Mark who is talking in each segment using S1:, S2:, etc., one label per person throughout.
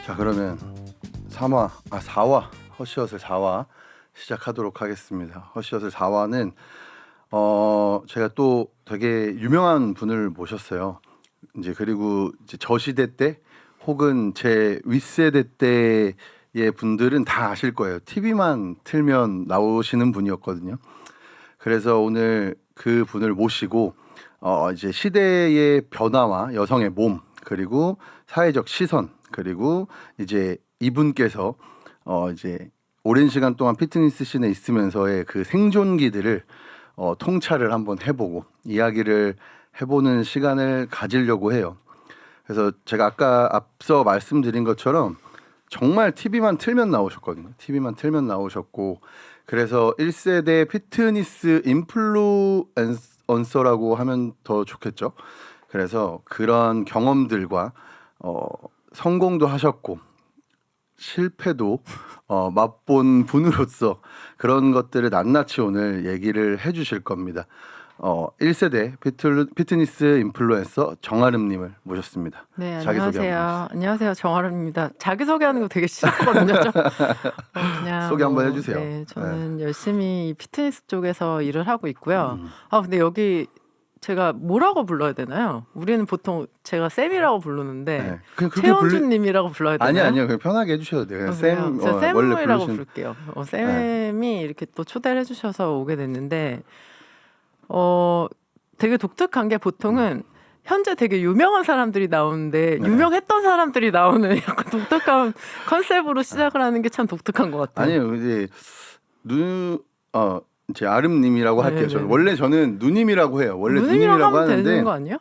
S1: 자, 그러면 4화 허쉬엇을 4화 시작하도록 하겠습니다. 허쉬엇을 4화는 제가 또 되게 유명한 분을 모셨어요. 이제 그리고 이제 저 시대 때 혹은 제 윗세대 때의 분들은 다 아실 거예요. TV만 틀면 나오시는 분이었거든요. 그래서 오늘 그 분을 모시고 이제 시대의 변화와 여성의 몸 그리고 사회적 시선 그리고 이제 이분께서 이제 오랜 시간 동안 피트니스 씬에 있으면서의 그 생존기들을 통찰을 한번 해보고 이야기를 해보는 시간을 가지려고 해요. 그래서 제가 아까 앞서 말씀드린 것처럼 정말 TV만 틀면 나오셨거든요. TV만 틀면 나오셨고 그래서 1세대 피트니스 인플루언서라고 하면 더 좋겠죠. 그래서 그런 경험들과 성공도 하셨고 실패도 맛본 분으로서 그런 것들을 낱낱이 오늘 얘기를 해주실 겁니다. 1세대 피트니스 인플루언서 정아름님을 모셨습니다.
S2: 네,
S1: 자기소개 한번
S2: 안녕하세요. 안녕하세요. 정아름입니다. 자기소개하는 거 되게 싫어하거든요. 그냥
S1: 소개 한번 해주세요.
S2: 네, 저는 열심히 이 피트니스 쪽에서 일을 하고 있고요. 근데 여기 제가 뭐라고 불러야 되나요? 우리는 보통 제가 쌤이라고 부르는데
S1: 네. 그냥 그렇게
S2: 최현주님이라고 불러야 되나요?
S1: 아니요. 그냥 편하게 해주셔도 돼요. 쌤,
S2: 제가
S1: 원래
S2: 쌤이라고
S1: 부르신
S2: 부를게요. 쌤이 이렇게 또 초대를 해주셔서 오게 됐는데 되게 독특한 게 보통은 현재 되게 유명한 사람들이 나오는데
S1: 네.
S2: 유명했던 사람들이 나오는 약간 독특한 컨셉으로 시작을 하는 게 참 독특한 것 같아요.
S1: 아니요. 이제 제 아름님이라고 할게요.
S2: 네네.
S1: 원래 저는 누님이라고 해요. 원래
S2: 누님이라고
S1: 누님이라고
S2: 하면
S1: 하는데
S2: 되는 거 아니에요?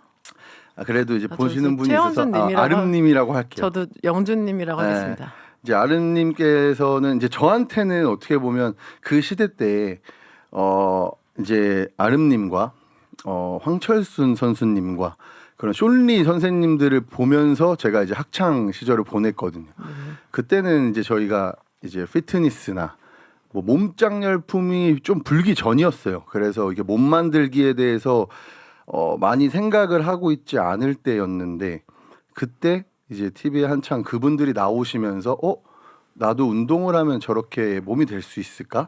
S1: 그래도 이제
S2: 저
S1: 보시는 분이 있어서
S2: 최원준님이라고
S1: 아름님이라고 할게요.
S2: 저도 영준님이라고
S1: 네.
S2: 하겠습니다.
S1: 이제 아름님께서는 이제 저한테는 어떻게 보면 그 시대 때 이제 아름님과 황철순 선수님과 그런 쇼리 선생님들을 보면서 제가 이제 학창 시절을 보냈거든요. 그때는 이제 저희가 이제 피트니스나 뭐 몸짱열품이 좀 불기 전이었어요. 그래서 이게 몸 만들기에 대해서 많이 생각을 하고 있지 않을 때였는데 그때 이제 TV에 한창 그분들이 나오시면서 나도 운동을 하면 저렇게 몸이 될 수 있을까?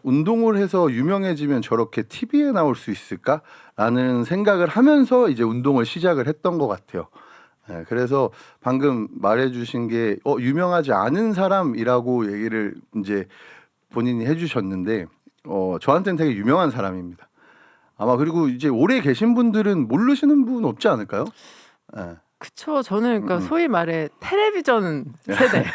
S1: 운동을 해서 유명해지면 저렇게 TV에 나올 수 있을까?라는 생각을 하면서 이제 운동을 시작을 했던 것 같아요. 네, 그래서 방금 말해주신 게 유명하지 않은 사람이라고 얘기를 이제 본인이 해주셨는데 저한테는 되게 유명한 사람입니다. 아마 그리고 이제 오래 계신 분들은 모르시는 분 없지 않을까요? 네.
S2: 그쵸. 저는 그러니까 소위 말해 텔레비전 세대,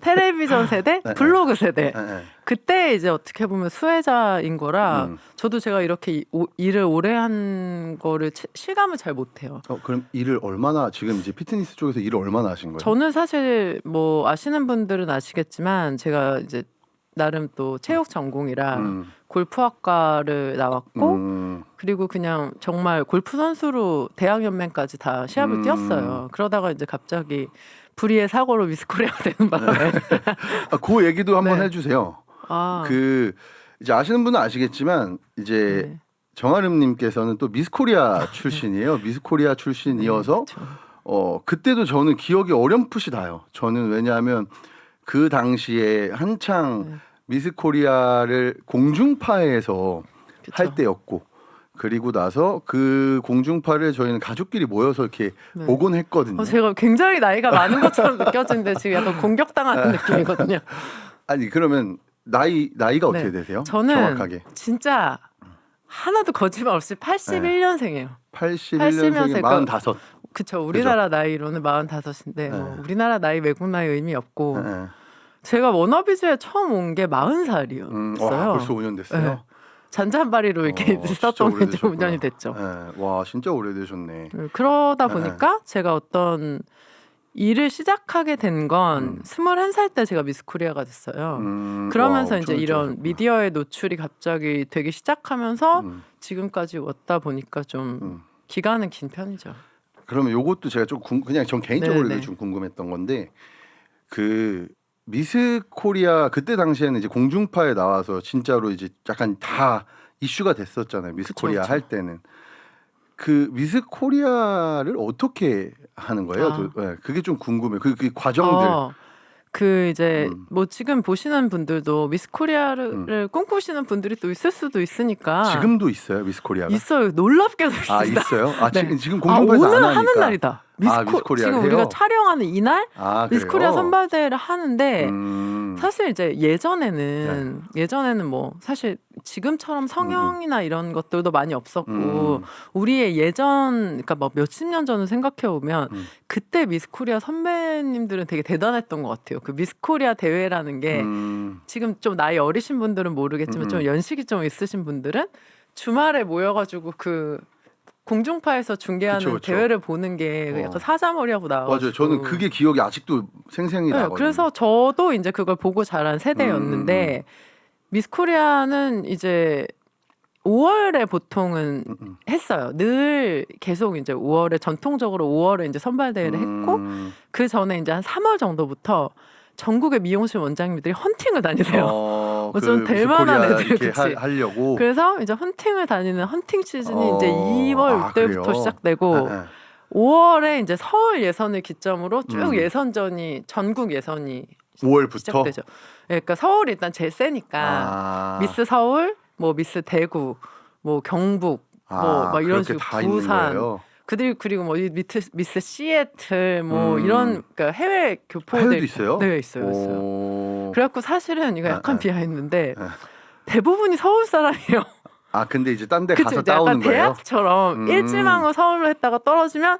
S2: 텔레비전 세대,
S1: 네.
S2: 블로그 세대.
S1: 네.
S2: 그때 이제 어떻게 보면 수혜자인 거라 저도 제가 이렇게 일을 오래 한 거를 실감을 잘 못해요.
S1: 그럼 일을 얼마나 지금 이제 피트니스 쪽에서 일을 얼마나 하신 거예요?
S2: 저는 사실 뭐 아시는 분들은 아시겠지만 제가 이제 나름 또 체육 전공이라 골프학과를 나왔고 그리고 그냥 정말 골프 선수로 대학연맹까지 다 시합을 뛰었어요. 그러다가 이제 갑자기 불의의 사고로 미스코리아가 되는 바람에
S1: 그 얘기도 한번
S2: 네.
S1: 해주세요.
S2: 아,
S1: 그 이제 아시는 분은 아시겠지만 이제
S2: 네.
S1: 정아름님께서는 또 미스코리아 출신이에요. 미스코리아 출신이어서 그때도 저는 기억이 어렴풋이 나요. 저는 왜냐하면 그 당시에 한창 미스코리아를 공중파에서
S2: 그쵸.
S1: 할 때였고 그리고 나서 그 공중파를 저희는 가족끼리 모여서 이렇게
S2: 네.
S1: 보곤 했거든요.
S2: 제가 굉장히 나이가 많은 것처럼 느껴지는데 지금 약간 공격당하는 느낌이거든요.
S1: 아니 그러면 나이가 어떻게
S2: 네.
S1: 되세요?
S2: 저는
S1: 정확하게
S2: 진짜 하나도 거짓말 없이 81년생이에요.
S1: 81년생에 45.
S2: 그쵸. 우리나라 나이로는 45인데 우리나라 나이 외국 나이 의미 없고 제가 워너비즈에 처음 온 게 40살이었어요.
S1: 와, 벌써 5년 됐어요.
S2: 네. 잔잔바리로 이렇게 썼던 게 좀 5년이 됐죠.
S1: 네. 와 진짜 오래되셨네.
S2: 그러다 보니까 제가 어떤 일을 시작하게 된 건 21살 때 제가 미스코리아가 됐어요. 그러면서
S1: 와,
S2: 이제
S1: 엄청
S2: 이런
S1: 일찍
S2: 미디어의 노출이 갑자기 되기 시작하면서 지금까지 왔다 보니까 좀 기간은 긴 편이죠.
S1: 그러면 요것도 제가 좀 그냥 전 개인적으로
S2: 네네.
S1: 좀 궁금했던 건데 그 미스 코리아 그때 당시에는 이제 공중파에 나와서 진짜로 이제 약간 다 이슈가 됐었잖아요. 미스
S2: 그쵸,
S1: 코리아
S2: 그쵸.
S1: 할 때는 그 미스 코리아를 어떻게 하는 거예요? 네, 그게 좀 궁금해요. 그 과정들.
S2: 그 이제 뭐 지금 보시는 분들도 미스 코리아를 꿈꾸시는 분들이 또 있을 수도 있으니까
S1: 지금도 있어요, 미스 코리아가?
S2: 있어요. 놀랍게도 있습니다.
S1: 아, 있어요? 아,
S2: 네.
S1: 지금 공중파에서 안
S2: 오늘
S1: 하니까.
S2: 하는 날이다. 미스
S1: 코리아를
S2: 지금
S1: 해요?
S2: 우리가 촬영하는 이날 미스
S1: 그래요?
S2: 코리아 선발대회를 하는데 사실 이제
S1: 네.
S2: 예전에는 뭐 사실 지금처럼 성형이나 이런 것들도 많이 없었고 우리의 그러니까 뭐 몇십 년 전을 생각해 보면 그때 미스 코리아 선배님들은 되게 대단했던 것 같아요. 그 미스 코리아 대회라는 게 지금 좀 나이 어리신 분들은 모르겠지만 좀 연식이 좀 있으신 분들은 주말에 모여가지고 그 공중파에서 중계하는
S1: 그쵸.
S2: 대회를 보는 게 약간 사자머리하고 나와가지고
S1: 맞아요. 저는 그게 기억이 아직도 생생히 나거든요.
S2: 그래서 저도 이제 그걸 보고 자란 세대였는데 미스 코리아는 이제 5월에 보통은 했어요. 늘 계속 이제 5월에 전통적으로 5월에 이제 선발 대회를 했고 그 전에 이제 한 3월 정도부터 전국의 미용실 원장님들이 헌팅을 다니세요. 좀 될 만한 애들 그치
S1: 하려고.
S2: 그래서 이제 헌팅을 다니는 헌팅 시즌이 이제 2월 이때부터
S1: 그래요?
S2: 시작되고 5월에 이제 서울 예선을 기점으로 쭉 예선전이 전국 예선이
S1: 5월부터
S2: 시작되죠. 그러니까 서울이 일단 제일 세니까 미스 서울, 뭐 미스 대구, 뭐 경북, 뭐 막 이런 식으로 부산. 그리고 뭐 미스 시애틀 뭐 이런 그러니까 해외 교포들
S1: 해외도 있어요?
S2: 네, 있어요. 그래갖고 사실은 이거 약간 비하인드인데 대부분이 서울 사람이에요.
S1: 근데 이제 딴 데
S2: 그치,
S1: 가서 따오는 거예요?
S2: 대학처럼 일지망을 서울로 했다가 떨어지면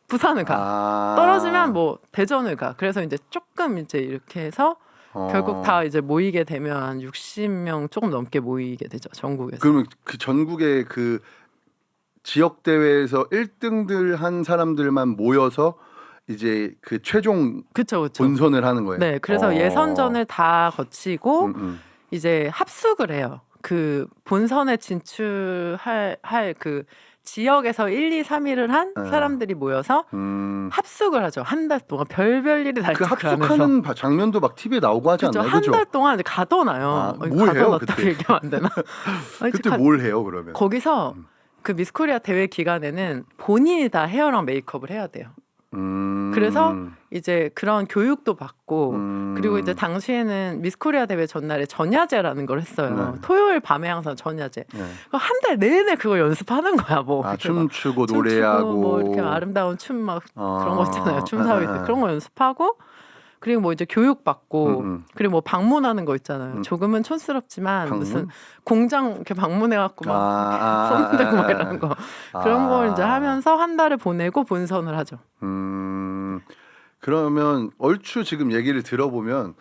S2: 부산을 가. 떨어지면 뭐 대전을 가. 그래서 이제 조금 이제 이렇게 해서 결국 다 이제 모이게 되면 한 60명 조금 넘게 모이게 되죠. 전국에서.
S1: 그러면 그 전국의 그 지역 대회에서 1등들 한 사람들만 모여서 이제 그 최종
S2: 그쵸.
S1: 본선을 하는 거예요.
S2: 네, 그래서 예선전을 다 거치고 이제 합숙을 해요. 그 본선에 진출할 그 지역에서 1, 2, 3위를 한 사람들이 모여서 합숙을 하죠. 한 달 동안 별별 일이 다
S1: 그 합숙하는 장면도 막 TV에 나오고 하지 않나요?
S2: 한 달 동안 이제 가둬놔요.
S1: 뭘 해요
S2: 가둬놨다고
S1: 그때?
S2: 얘기하면 안 되나?
S1: 그때 뭘 해요 그러면?
S2: 거기서 그 미스 코리아 대회 기간에는 본인이 다 헤어랑 메이크업을 해야 돼요. 그래서 이제 그런 교육도 받고 그리고 이제 당시에는 미스 코리아 대회 전날에 전야제라는 걸 했어요. 토요일 밤에 항상 전야제. 한 달 내내 그거 연습하는 거야. 뭐
S1: 춤추고 노래하고
S2: 뭐 이렇게 아름다운 춤 막 그런 거 있잖아요. 춤사위들 그런 거 연습하고 그리고 뭐 이제 교육 받고 그리고 뭐 방문하는 거 있잖아요. 조금은 촌스럽지만 무슨 공장 이렇게 방문해 갖고 막 손 들고 막 이런 거 그런 걸 이제 하면서 한 달을 보내고 본선을 하죠.
S1: 그러면 얼추 지금 얘기를 들어보면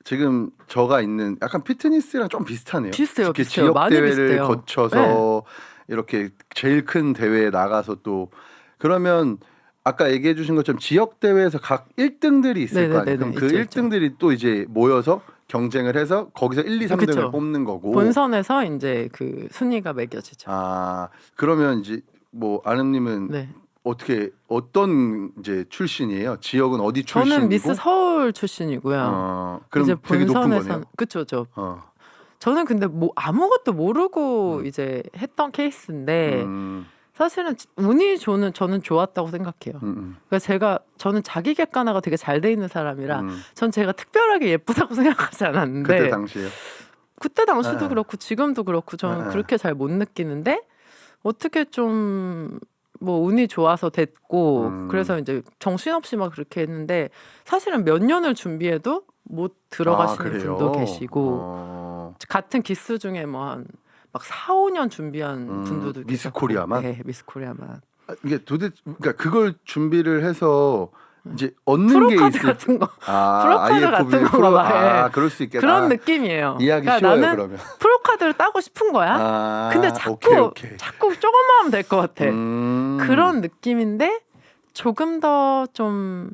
S1: 지금 저가 있는 약간 피트니스랑 좀 비슷하네요.
S2: 비슷해요.
S1: 지역
S2: 많이
S1: 대회를
S2: 비슷해요.
S1: 거쳐서 이렇게 제일 큰 대회에 나가서 또 그러면 아까 얘기해 주신 것처럼 지역 대회에서 각 1등들이 있을 거 아니에요. 그럼 그
S2: 있죠.
S1: 1등들이 또 이제 모여서 경쟁을 해서 거기서 1, 2, 3등을
S2: 그쵸.
S1: 뽑는 거고
S2: 본선에서 이제 그 순위가 매겨지죠.
S1: 그러면 이제 뭐 아름님은 어떻게 어떤 이제 출신이에요? 지역은 어디 출신이고?
S2: 저는 미스 서울 출신이고요.
S1: 그럼
S2: 이제
S1: 되게 높은 거네요.
S2: 그쵸. 저는 근데 뭐 아무것도 모르고 이제 했던 케이스인데 사실은 운이 저는 좋았다고 생각해요. 그러니까 저는 자기 객관화가 되게 잘 돼 있는 사람이라 전 제가 특별하게 예쁘다고 생각하지 않았는데
S1: 그때 당시에요?
S2: 그때 당시도 그렇고 지금도 그렇고 저는 그렇게 잘 못 느끼는데 어떻게 좀 뭐 운이 좋아서 됐고 그래서 이제 정신없이 막 그렇게 했는데 사실은 몇 년을 준비해도 못 들어가시는 분도 계시고 같은 기수 중에 뭐 한 막 4, 5년 준비한 분들도
S1: 미스 코리아만?
S2: 네, 미스 코리아만.
S1: 이게 그러니까 그걸 준비를 해서 이제 얻는 게
S2: 프로카드
S1: 있을
S2: 같은 거.
S1: 프로카드
S2: 같은 건가 봐.
S1: 그럴 수 있겠다.
S2: 그런 느낌이에요.
S1: 이해하기
S2: 그러니까
S1: 쉬워요,
S2: 나는
S1: 그러면.
S2: 프로카드를 따고 싶은 거야. 근데 자꾸 조금만 하면 될 것 같아. 그런 느낌인데 조금 더 좀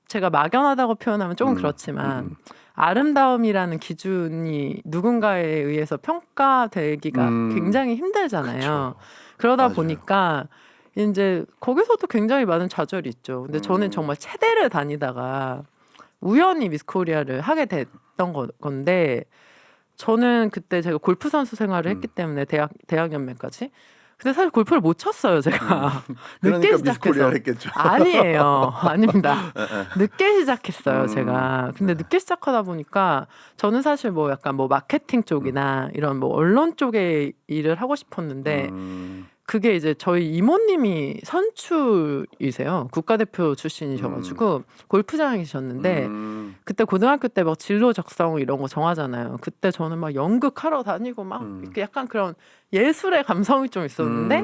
S2: 제가 막연하다고 표현하면 조금 그렇지만 아름다움이라는 기준이 누군가에 의해서 평가되기가 굉장히 힘들잖아요. 그러다
S1: 맞아요.
S2: 보니까 이제 거기서도 굉장히 많은 좌절이 있죠. 근데 저는 정말 체대를 다니다가 우연히 미스 코리아를 하게 됐던 건데 저는 그때 제가 골프 선수 생활을 했기 때문에 대학 연맹까지 근데 사실 골프를 못 쳤어요, 제가. 늦게
S1: 그러니까
S2: 시작해서.
S1: 미스코리아 했겠죠.
S2: 아니에요. 아닙니다. 늦게 시작했어요,
S1: 음.
S2: 제가. 근데 늦게 시작하다 보니까 저는 사실 뭐 약간 뭐 마케팅 쪽이나 이런 뭐 언론 쪽에 일을 하고 싶었는데 그게 이제 저희 이모님이 선출이세요. 국가대표 출신이셔가지고 골프장에 계셨는데 그때 고등학교 때 막 진로 적성 이런 거 정하잖아요. 그때 저는 막 연극하러 다니고 막 이렇게 약간 그런 예술의 감성이 좀 있었는데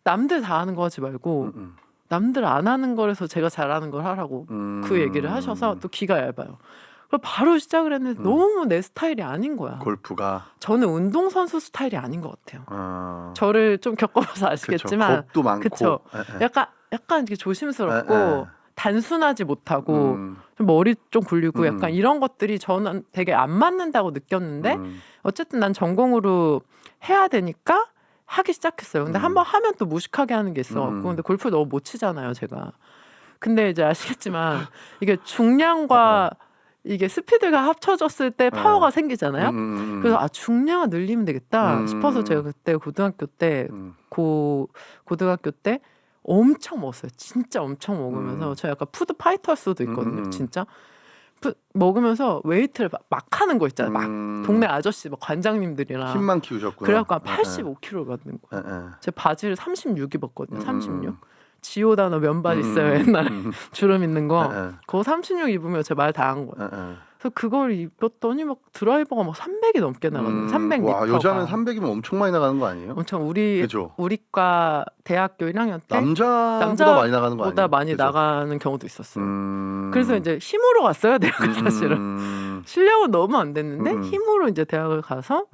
S2: 남들 다 하는 거 하지 말고 남들 안 하는 거라서 제가 잘하는 걸 하라고 그 얘기를 하셔서 또 귀가 얇아요. 그래서 바로 시작을 했는데 너무 내 스타일이 아닌 거야.
S1: 골프가
S2: 저는 운동선수 스타일이 아닌 것 같아요.
S1: 어.
S2: 저를 좀 겪어봐서 아시겠지만
S1: 그쵸. 겁도 많고
S2: 그쵸. 약간 이렇게 조심스럽고 단순하지 못하고 좀 머리 좀 굴리고 약간 이런 것들이 저는 되게 안 맞는다고 느꼈는데 어쨌든 난 전공으로 해야 되니까 하기 시작했어요. 근데 한번 하면 또 무식하게 하는 게 있어갖고 근데 골프 너무 못 치잖아요, 제가. 근데 이제 아시겠지만 이게 중량과 이게 스피드가 합쳐졌을 때 파워가 생기잖아요. 그래서 아 중량을 늘리면 되겠다 싶어서 제가 그때 고등학교 때 고등학교 때 엄청 먹었어요. 진짜 엄청 먹으면서 저 약간 푸드 파이터일 수도 있거든요. 진짜 먹으면서 웨이트를 막 하는 거 있잖아요. 막 동네 아저씨 막 관장님들이랑
S1: 힘만 키우셨구나.
S2: 그래갖고 한 85kg 받는 거예요. 제 바지를 36 입었거든요. 36. 지오 단어 면바지 있어요 옛날에 주름 있는 거 그거 36 입으면 제 말 다 한 거예요. 그래서 그걸 입었더니 막 드라이버가 막 300이 넘게 나가는 300m.
S1: 와 여자는 300이면 엄청 많이 나가는 거 아니에요?
S2: 엄청
S1: 그죠?
S2: 우리과 대학교 1학년 때
S1: 남자보다 많이 나가는 거 아니에요?
S2: 보다 많이
S1: 그죠?
S2: 나가는 경우도 있었어요. 그래서 이제 힘으로 갔어요 대학을 사실은. 실력은 너무 안 됐는데 힘으로 이제 대학을 가서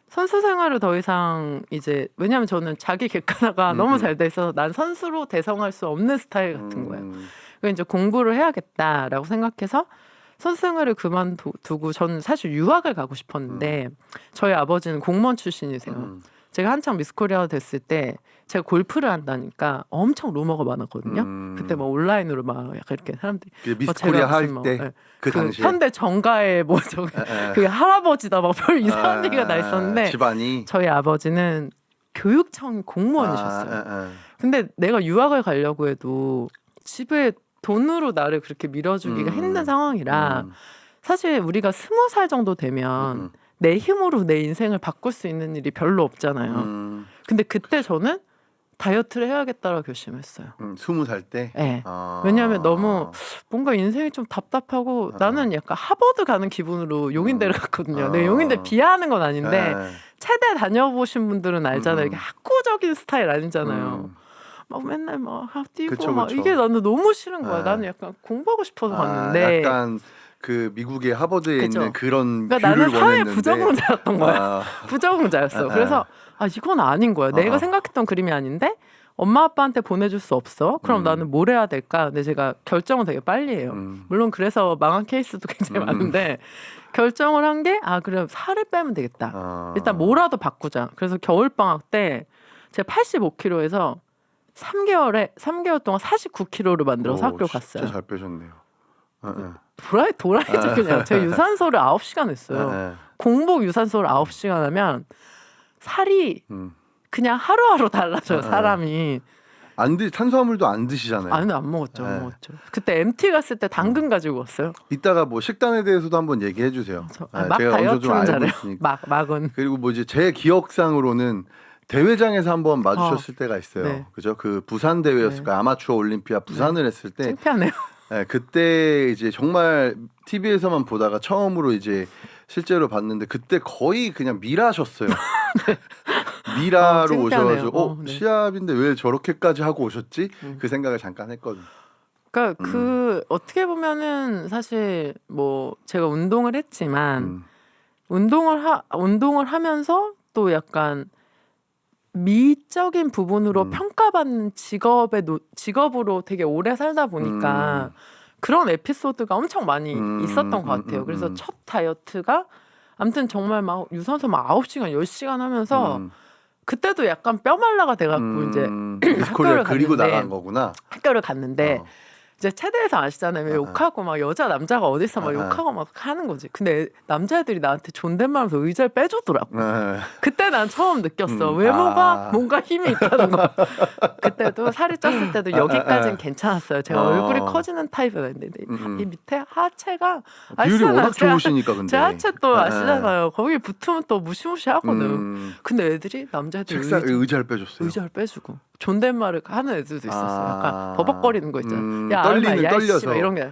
S2: 선수 생활을 더 이상 이제 왜냐하면 저는 자기 객관화가 너무 잘 돼 있어서 난 선수로 대성할 수 없는 스타일 같은 거예요. 그래서 이제 공부를 해야겠다라고 생각해서 선수 생활을 그만두고 저는 사실 유학을 가고 싶었는데 저희 아버지는 공무원 출신이세요. 제가 한창 미스코리아 됐을 때 제가 골프를 한다니까 엄청 루머가 많았거든요. 그때 뭐 온라인으로 막 약간 이렇게 사람들이
S1: 미스코리아 할 때 그 당시에
S2: 현대 정가에 뭐 저기 그게 할아버지다 막 별 이상한 얘기가 나 있었는데
S1: 집안이
S2: 저희 아버지는 교육청 공무원이셨어요. 근데 내가 유학을 가려고 해도 집에 돈으로 나를 그렇게 밀어주기가 힘든 상황이라 사실 우리가 20살 정도 되면 내 힘으로 내 인생을 바꿀 수 있는 일이 별로 없잖아요. 근데 그때 저는 다이어트를 해야겠다라고 결심했어요.
S1: 20살 때?
S2: 네. 왜냐하면 너무 뭔가 인생이 좀 답답하고 나는 약간 하버드 가는 기분으로 용인대를 갔거든요. 내가 용인대 비하하는 건 아닌데 체대 다녀보신 분들은 알잖아요. 이게 학구적인 스타일 아니잖아요. 막 맨날 막 뛰고
S1: 그쵸,
S2: 막
S1: 그쵸.
S2: 이게 나는 너무 싫은 거야. 나는 약간 공부하고 싶어서 갔는데
S1: 약간 그 미국의 하버드에
S2: 그쵸.
S1: 있는 그런
S2: 그러니까
S1: 뷰를
S2: 나는 사회
S1: 원했는데
S2: 부적응자였던 거야. 부적응자였어. 그래서 이건 아닌 거야. 내가 생각했던 그림이 아닌데 엄마 아빠한테 보내줄 수 없어. 그럼 나는 뭘 해야 될까? 근데 제가 결정을 되게 빨리 해요. 물론 그래서 망한 케이스도 굉장히 많은데 결정을 한 게 그래 살을 빼면 되겠다. 일단 뭐라도 바꾸자. 그래서 겨울 방학 때 제가 85kg에서 3개월 동안 49kg를 만들어서 학교 갔어요.
S1: 진짜 잘 빼셨네요.
S2: 도라이죠 그냥. 제가 유산소를 9시간 했어요. 공복 유산소를 9시간 하면 살이 그냥 하루하루 달라져요. 사람이.
S1: 탄수화물도 안 드시잖아요.
S2: 안 먹었죠. 안 먹었죠. 그때 MT 갔을 때 당근 가지고 왔어요.
S1: 이따가 뭐 식단에 대해서도 한번 얘기해 주세요.
S2: 막
S1: 제가 어느 정도 좀
S2: 다이어트는
S1: 알고
S2: 잘해요.
S1: 있으니까.
S2: 막은.
S1: 그리고 뭐 이제 제 기억상으로는 대회장에서 한번 마주쳤을 때가 있어요.
S2: 네.
S1: 그죠? 그 부산 대회였을 거예요. 아마추어 올림피아 부산을 했을 때
S2: 창피하네요.
S1: 그때 이제 정말 TV에서만 보다가 처음으로 이제 실제로 봤는데 그때 거의 그냥 미라셨어요. 미라로
S2: 창피하네요.
S1: 오셔가지고
S2: 네.
S1: 시합인데 왜 저렇게까지 하고 오셨지? 그 생각을 잠깐 했거든요.
S2: 그러니까 그 어떻게 보면은 사실 뭐 제가 운동을 했지만 운동을 하면서 또 약간 미적인 부분으로 평가받는 직업으로 되게 오래 살다 보니까 그런 에피소드가 엄청 많이 있었던 것 같아요. 그래서 첫 다이어트가 아무튼 정말 막 유산소 막 9시간, 10시간 하면서 그때도 약간 뼈말라가 돼갖고 이제
S1: 미스코리아 그리고
S2: 갔는데,
S1: 나간 거구나.
S2: 학교를 갔는데 이제 체대에서 아시잖아요. 왜 욕하고 막 여자 남자가 어디서 막 욕하고 막 하는 거지. 근데 남자애들이 나한테 존댓말하면서 의자를 빼주더라고. 그때 난 처음 느꼈어. 외모가 뭔가 힘이 있다는 거. 그때도 살이 쪘을 때도 여기까지는 괜찮았어요. 제가 얼굴이 커지는 타입은 아닌데 이 밑에 하체가
S1: 비율이
S2: 아시잖아요.
S1: 워낙 좋으시니까 근데.
S2: 제 하체 또 아시잖아요. 거기 붙으면 또 무시무시하거든. 근데 애들이 남자애들
S1: 책상 의자를 빼줬어요.
S2: 의자를 빼주고 존댓말을 하는 애들도 있었어요. 약간 버벅거리는 거 있잖아요. 야,
S1: 떨리는
S2: 야,
S1: 떨려서
S2: 씨, 막 이런 게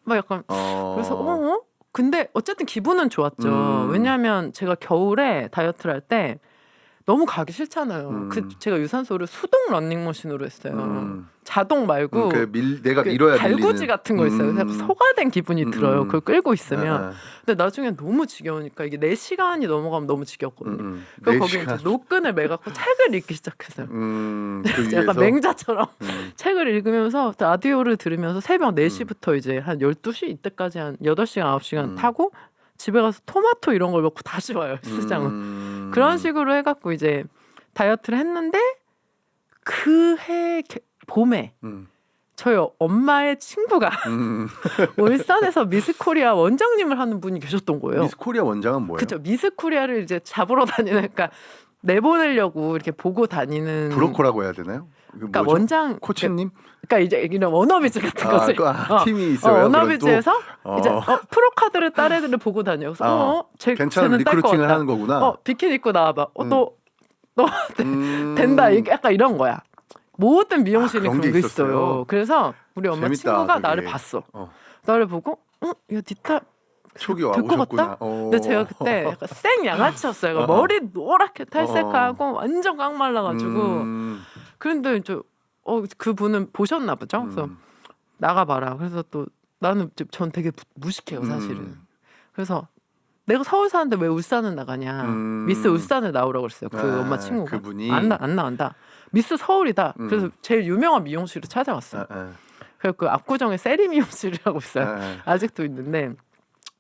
S2: 막 약간 그래서 근데 어쨌든 기분은 좋았죠. 왜냐하면 제가 겨울에 다이어트를 할 때 너무 가기 싫잖아요. 제가 유산소를 수동 러닝머신으로 했어요. 자동 말고
S1: 내가 밀어야
S2: 달구지
S1: 밀리는.
S2: 같은 거 있어요. 그래서 소가된 기분이 들어요. 그걸 끌고 있으면. 근데 나중에 너무 지겨우니까 이게 4시간이 넘어가면 너무 지겹거든요. 그래서 거기 이제 노끈을 매갖고 책을 읽기 시작했어요.
S1: 그
S2: 약간
S1: 위에서?
S2: 맹자처럼 책을 읽으면서 라디오를 들으면서 새벽 4시부터 이제 한 12시 이때까지 한 8시간 9시간 타고 집에 가서 토마토 이런 걸 먹고 다시 와요. 시장은. 그런 식으로 해갖고 이제 다이어트를 했는데 그해 봄에 저희 엄마의 친구가 울산에서 미스코리아 원장님을 하는 분이 계셨던 거예요.
S1: 미스코리아 원장은 뭐예요?
S2: 그렇죠. 미스코리아를 이제 잡으러 다니는, 그러니까 내보내려고 이렇게 보고 다니는
S1: 브로커라고 해야 되나요?
S2: 그러니까 원장
S1: 코치님?
S2: 그러니까 이제 이런 워너비즈 같은 거지.
S1: 팀이 있어요.
S2: 워너비즈에서 이제 프로 카드를 딸 애들을 보고 다녀. 그래서
S1: 괜찮은 리크루팅을 하는 거구나.
S2: 비키니 입고 나와봐. 너 된다. 이게 약간 이런 거야. 모든 미용실이
S1: 그런
S2: 그런
S1: 게
S2: 게 있어요. 그래서 우리 엄마
S1: 재밌다,
S2: 친구가
S1: 그게.
S2: 나를 봤어. 나를 보고 야 니타
S1: 촉이
S2: 될 것
S1: 오셨구나.
S2: 같다. 근데 제가 그때 약간 생 양아치였어요. 그러니까 머리 노랗게 탈색하고 완전 깡 말라가지고. 그런데 이제 그분은 보셨나 보죠. 그래서 나가봐라. 그래서 또 나는 전 되게 무식해요 사실은. 그래서 내가 서울 사는데 왜 울산을 나가냐. 미스 울산을 나오라고 그랬어요. 그 엄마 친구가.
S1: 그분이?
S2: 안 나간다. 미스 서울이다. 그래서 제일 유명한 미용실을 찾아왔어요. 그래서 그 압구정에 세리 미용실이라고 있어요. 아직도 있는데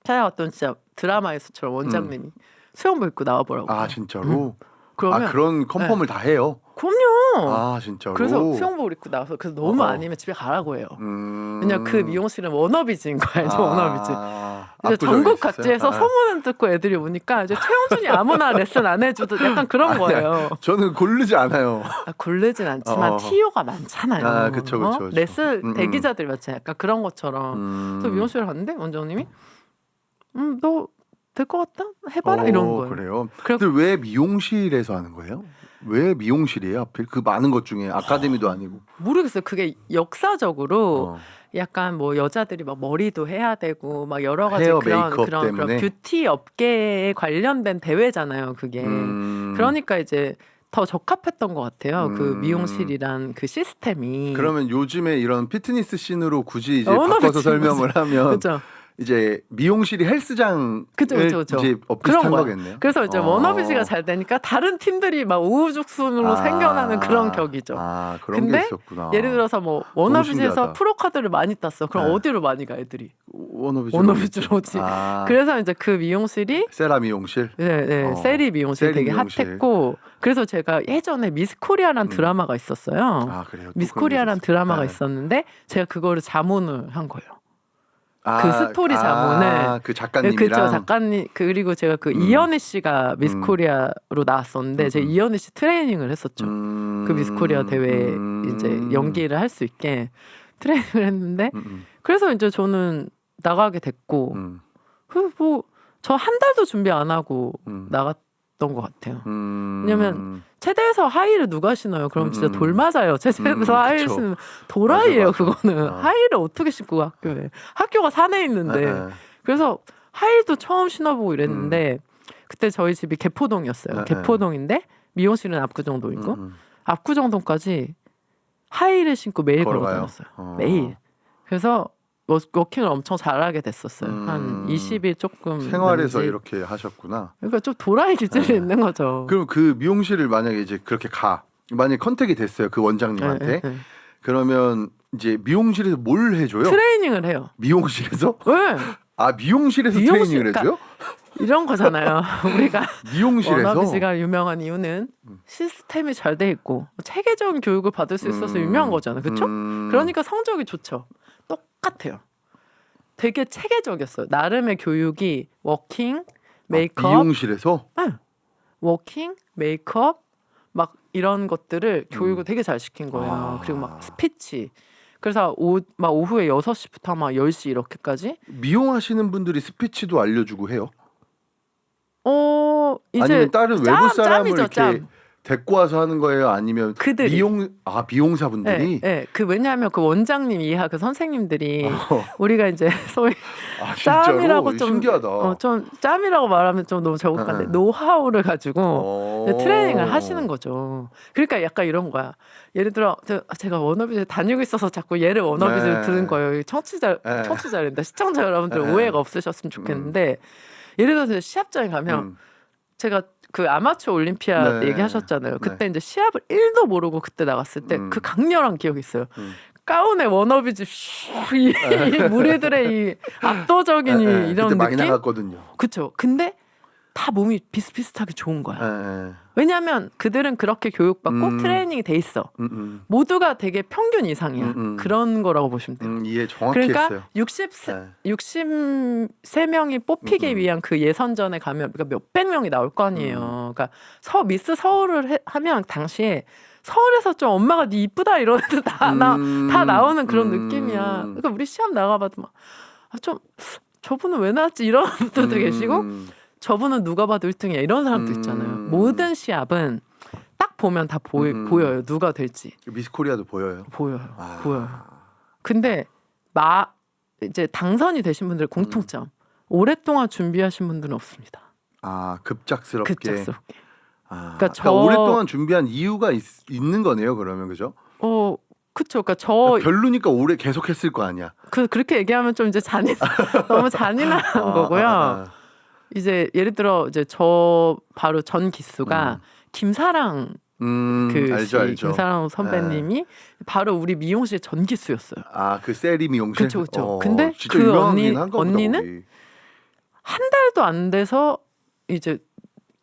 S2: 찾아왔던 진짜 드라마에서처럼 원장님이 수영복 입고 나와보라고.
S1: 아 진짜로?
S2: 그러면
S1: 그런 컨펌을 다 해요?
S2: 그럼요.
S1: 아 진짜로?
S2: 그래서 수영복을 입고 나와서 그래서 너무 아니면 집에 가라고 해요. 왜냐면 그 미용실은 워너비즈인 거야. 이제 워너비즈. 이제 전국 각지에서 소문을 듣고 애들이 오니까 이제 최영준이 아무나 레슨 안 해줘도 약간 그런 거예요.
S1: 저는 고르지 않아요.
S2: 고르진 않지만 TO가 많잖아요.
S1: 그쵸.
S2: 레슨 대기자들이 많잖아요. 약간 그런 것처럼. 그래서 미용실을 갔는데 원장님이 너 될 것 같다? 해봐라 이런 거예요.
S1: 그래요? 근데 왜 미용실에서 하는 거예요? 왜 미용실이에요? 하필 그 많은 것 중에 아카데미도 아니고.
S2: 모르겠어요. 그게 역사적으로 약간 뭐 여자들이 막 머리도 해야 되고 막 여러 가지
S1: 헤어
S2: 그런
S1: 때문에?
S2: 뷰티 업계에 관련된 대회잖아요. 그게 그러니까 이제 더 적합했던 것 같아요. 그 미용실이란 그 시스템이.
S1: 그러면 요즘에 이런 피트니스 씬으로 굳이 이제 바꿔서 설명을 하면
S2: 그렇죠.
S1: 이제 미용실이 헬스장
S2: 그쵸.
S1: 이제 비슷한 거겠네요.
S2: 그래서 이제 워너비즈가 잘 되니까 다른 팀들이 막 우후죽순으로 생겨나는 그런 격이죠.
S1: 그런
S2: 근데
S1: 게 있었구나.
S2: 예를 들어서 뭐 워너비즈에서
S1: 신기하다.
S2: 프로 카드를 많이 땄어. 그럼 어디로 많이 가 애들이?
S1: 워너비즈로
S2: 오지. 그래서 이제 그 미용실이
S1: 세라 미용실.
S2: 네, 세리 미용실 되게 핫했고 그래서 제가 예전에 미스코리아라는 드라마가 있었어요.
S1: 그래요?
S2: 미스코리아라는 드라마가 있었는데 제가 그거를 자문을 한 거예요. 그 스토리 자문을
S1: 그 작가님이랑
S2: 그쵸, 작가님 그리고 제가 그 이현희 씨가 미스코리아로 나왔었는데 제가 이현희 씨 트레이닝을 했었죠. 그 미스코리아 대회 이제 연기를 할 수 있게 트레이닝을 했는데 그래서 이제 저는 나가게 됐고 뭐 저 한 달도 준비 안 하고 나갔던 것 같아요. 왜냐면 체대에서 하이를 누가 신어요? 그럼 진짜 돌 맞아요. 체대에서 하이를 신으면 도라이예요.
S1: 맞아.
S2: 그거는 하이를 어떻게 신고 가 학교에? 학교가 산에 있는데 그래서 하이도 처음 신어보고 이랬는데 그때 저희 집이 개포동이었어요. 개포동인데 미용실은 압구정동이고 압구정동까지 하이를 신고 매일 걸어 다녔어요. 매일. 그래서 워킹을 엄청 잘하게 됐었어요. 한 20일 조금
S1: 생활에서
S2: 남짓.
S1: 이렇게 하셨구나.
S2: 그러니까 좀 도라이 기질이 있는 거죠.
S1: 그럼 그 미용실을 만약에 이제 그렇게 만약에 컨택이 됐어요. 그 원장님한테.
S2: 네.
S1: 그러면 이제 미용실에서 뭘 해줘요?
S2: 트레이닝을 해요.
S1: 미용실에서?
S2: 네.
S1: 미용실에서 트레이닝을 해줘요?
S2: 이런 거잖아요. 우리가
S1: 미용실에서
S2: 워너비즈가 유명한 이유는 시스템이 잘 돼 있고 체계적인 교육을 받을 수 있어서 유명한 거잖아요. 그렇죠? 그러니까 성적이 좋죠. 똑같아요. 되게 체계적이었어요. 나름의 교육이 워킹, 메이크업,
S1: 미용실에서
S2: 워킹, 메이크업 막 이런 것들을 교육을 되게 잘 시킨 거예요. 그리고 막 스피치. 그래서 막 오후에 6시부터 막 10시 이렇게까지
S1: 미용하시는 분들이 스피치도 알려주고 해요.
S2: 이제
S1: 아니면 다른 외부 사람을
S2: 짬이죠,
S1: 이렇게
S2: 짬.
S1: 데리고 와서 하는 거예요? 아니면
S2: 그들이.
S1: 미용사분들이?
S2: 네, 그 왜냐하면 그 원장님 이하 그 선생님들이 우리가 이제 소위
S1: 진짜로?
S2: 짬이라고 좀
S1: 신기하다.
S2: 좀 짬이라고 말하면 좀 너무 저급한데 노하우를 가지고 트레이닝을 하시는 거죠. 그러니까 약간 이런 거야. 예를 들어 제가 워너비즈 다니고 있어서 자꾸 얘를 워너비즈를 드는 거예요. 청취자랜다. 시청자 여러분들 오해가 없으셨으면 좋겠는데 예를 들어서 시합장에 가면 제가 그 아마추어 올림피아드 얘기하셨잖아요. 그때 이제 시합을 1도 모르고 그때 나갔을 때 그 강렬한 기억이 있어요. 가운에 워너비즈 이 무리들의 이 압도적인 이런
S1: 그때 많이
S2: 느낌.
S1: 나갔거든요.
S2: 그렇죠. 근데 다 몸이 비슷비슷하게 좋은 거야. 왜냐하면 그들은 그렇게 교육받고 트레이닝이 돼 있어. 모두가 되게 평균 이상이야. 그런 거라고 보시면 돼요.
S1: 이해 정확히
S2: 그러니까
S1: 했어요.
S2: 63명이 뽑히기 위한 그 예선전에 가면 그러니까 몇백 명이 나올 거 아니에요. 그러니까 미스 서울을 하면 당시에 서울에서 좀 엄마가 네 이쁘다 이런 애들 다 나오는 그런 느낌이야. 그러니까 우리 시합 나가봐도 막 좀 저분은 왜 나왔지 이런 분들도 계시고 저분은 누가 봐도 1등이야 이런 사람도 있잖아요. 모든 시합은 딱 보면 다 보여요. 누가 될지.
S1: 미스 코리아도 보여요.
S2: 보여요. 근데 이제 당선이 되신 분들의 공통점 오랫동안 준비하신 분들은 없습니다.
S1: 급작스럽게.
S2: 그러니까
S1: 오랫동안 준비한 이유가 있는 거네요. 그러면 그죠?
S2: 그쵸. 그러니까
S1: 별로니까 오래 계속했을 거 아니야.
S2: 그렇게 얘기하면 좀 이제 너무 잔인한 거고요. 이제 예를 들어 이제 바로 전 기수가 김사랑
S1: 알죠.
S2: 김사랑 선배님이 바로 우리 미용실 전 기수였어요.
S1: 그 세리 미용실.
S2: 그렇죠. 근데
S1: 진짜
S2: 그
S1: 언니는
S2: 한 달도 안 돼서 이제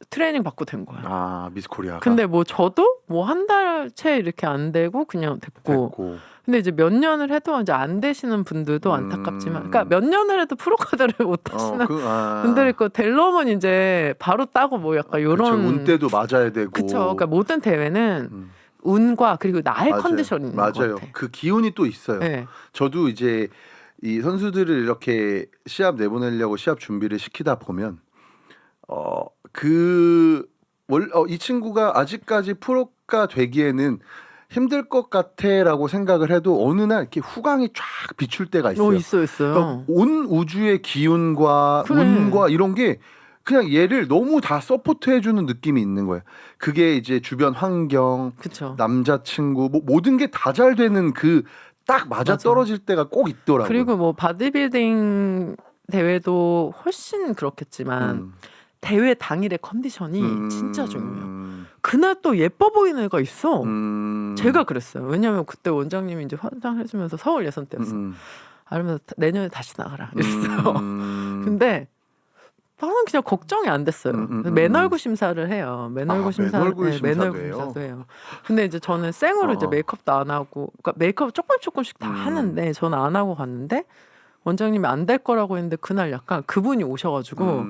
S2: 트레이닝 받고 된 거야.
S1: 미스 코리아가.
S2: 근데 뭐 저도 뭐 한 달 채 이렇게 안 되고 그냥 됐고. 근데 이제 몇 년을 해도 이제 안 되시는 분들도 안타깝지만, 그러니까 몇 년을 해도 프로카드를 못 하시는 분들 있고 델롬은 이제 바로 따고 뭐 약간 요런
S1: 운때도 맞아야 되고.
S2: 그렇죠. 그러니까 모든 대회는 운과 그리고 나의 컨디션이 있는 것 같아요.
S1: 그 기운이 또 있어요. 네. 저도 이제 이 선수들을 이렇게 시합 내보내려고 시합 준비를 시키다 보면 이 친구가 아직까지 프로가 되기에는 힘들 것 같아라고 생각을 해도 어느 날 이렇게 후광이 쫙 비출 때가 있어요.
S2: 있어요.
S1: 그러니까 온 우주의 기운과 운과 이런 게 그냥 얘를 너무 다 서포트해주는 느낌이 있는 거예요. 그게 이제 주변 환경, 남자친구, 뭐 모든 게 다 잘 되는 그 딱 맞아 떨어질 때가 꼭 있더라고요.
S2: 그리고 뭐 바디빌딩 대회도 훨씬 그렇겠지만. 대회 당일의 컨디션이 진짜 중요해요. 그날 또 예뻐 보이는 애가 있어. 제가 그랬어요. 왜냐하면 그때 원장님이 이제 화장해주면서 서울 예선 때였어. 아니면 내년에 다시 나가라 이랬어요. 근데 나는 그냥 걱정이 안 됐어요. 맨얼굴 심사를 해요. 맨얼굴 심사도 해요. 근데 이제 저는 생으로 이제 메이크업도 안 하고, 그러니까 메이크업 조금씩 다 하는데 저는 안 하고 갔는데. 원장님이 안 될 거라고 했는데 그날 약간 그분이 오셔가지고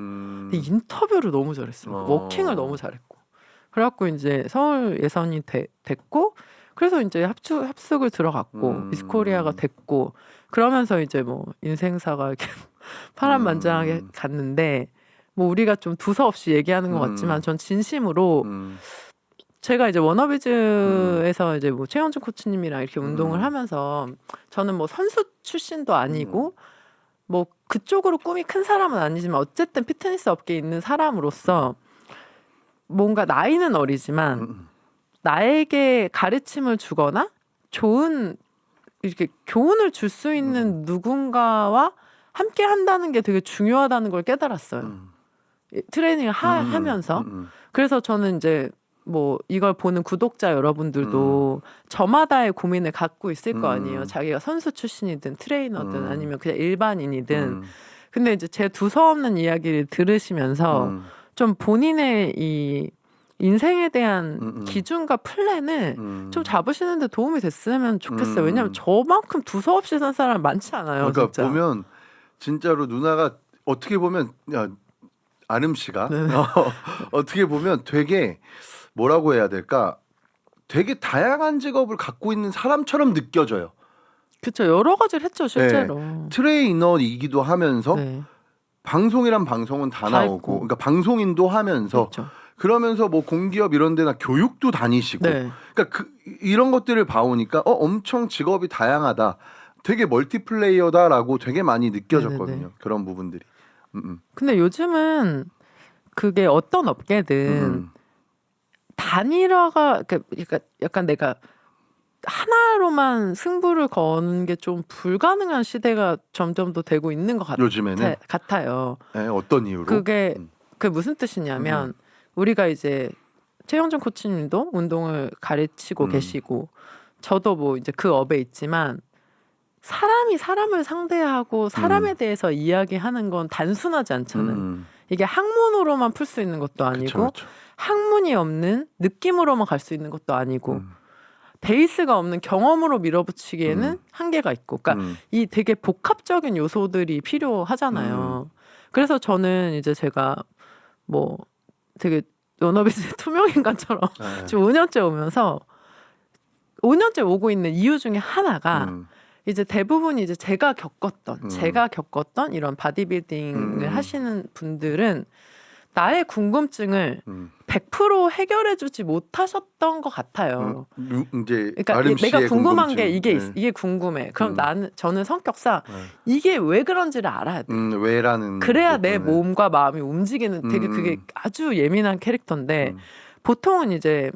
S2: 인터뷰를 너무 잘했어요. 워킹을 너무 잘했고 그래갖고 이제 서울 예선이 됐고 그래서 이제 합숙을 들어갔고 미스코리아가 됐고 그러면서 이제 뭐 인생사가 이렇게 파란만장하게 갔는데 뭐 우리가 좀 두서없이 얘기하는 것 같지만 전 진심으로 제가 이제 워너비즈에서 이제 뭐 최현준 코치님이랑 이렇게 운동을 하면서 저는 뭐 선수 출신도 아니고 뭐 그쪽으로 꿈이 큰 사람은 아니지만 어쨌든 피트니스 업계에 있는 사람으로서 뭔가 나이는 어리지만 나에게 가르침을 주거나 좋은 이렇게 교훈을 줄 수 있는 누군가와 함께 한다는 게 되게 중요하다는 걸 깨달았어요. 트레이닝을 하면서. 그래서 저는 이제 뭐 이걸 보는 구독자 여러분들도 저마다의 고민을 갖고 있을 거 아니에요. 자기가 선수 출신이든 트레이너든 아니면 그냥 일반인이든 근데 이제 제 두서없는 이야기를 들으시면서 좀 본인의 이 인생에 대한 기준과 플랜을 좀 잡으시는데 도움이 됐으면 좋겠어요. 왜냐하면 저만큼 두서없이 산 사람 많지 않아요.
S1: 그러니까
S2: 진짜.
S1: 보면 진짜로 누나가 어떻게 보면 아름 씨가
S2: 네네.
S1: 어떻게 보면 되게 뭐라고 해야 될까? 되게 다양한 직업을 갖고 있는 사람처럼 느껴져요.
S2: 그렇죠. 여러 가지를 했죠 실제로.
S1: 트레이너이기도 하면서
S2: 네.
S1: 방송이란 방송은 다
S2: 다
S1: 나오고,
S2: 있고.
S1: 그러니까 방송인도 하면서
S2: 그렇죠.
S1: 그러면서 뭐 공기업 이런 데나 교육도 다니시고,
S2: 네.
S1: 그러니까 이런 것들을 봐오니까 엄청 직업이 다양하다, 되게 멀티플레이어다라고 되게 많이 느껴졌거든요.
S2: 네네네.
S1: 그런 부분들이.
S2: 근데 요즘은 그게 어떤 업계든 단일화가 그러니까 약간 내가 하나로만 승부를 거는 게 좀 불가능한 시대가 점점 더 되고 있는 것
S1: 요즘에는
S2: 같아요.
S1: 네, 어떤 이유로?
S2: 그게 무슨 뜻이냐면 우리가 이제 최영준 코치님도 운동을 가르치고 계시고 저도 뭐 이제 그 업에 있지만 사람이 사람을 상대하고 사람에 대해서 이야기하는 건 단순하지 않잖아요. 이게 학문으로만 풀 수 있는 것도 아니고
S1: 그쵸.
S2: 학문이 없는 느낌으로만 갈 수 있는 것도 아니고 베이스가 없는 경험으로 밀어붙이기에는 한계가 있고, 그러니까 이 되게 복합적인 요소들이 필요하잖아요. 그래서 저는 이제 제가 뭐 되게 워너비즈 투명인간처럼 지금 5년째 오면서 5년째 오고 있는 이유 중에 하나가 이제 대부분 이제 제가 겪었던 이런 바디빌딩을 하시는 분들은 나의 궁금증을 100% 해결해주지 못하셨던 것 같아요.
S1: 이제
S2: 그러니까
S1: 아름
S2: 내가
S1: 씨의
S2: 궁금한
S1: 궁금증.
S2: 게 이게
S1: 네.
S2: 이게 궁금해. 그럼 저는 성격상 이게 왜 그런지를 알아야 돼.
S1: 왜라는
S2: 그래야 내
S1: 부분을.
S2: 몸과 마음이 움직이는 되게 그게 아주 예민한 캐릭터인데 보통은 이제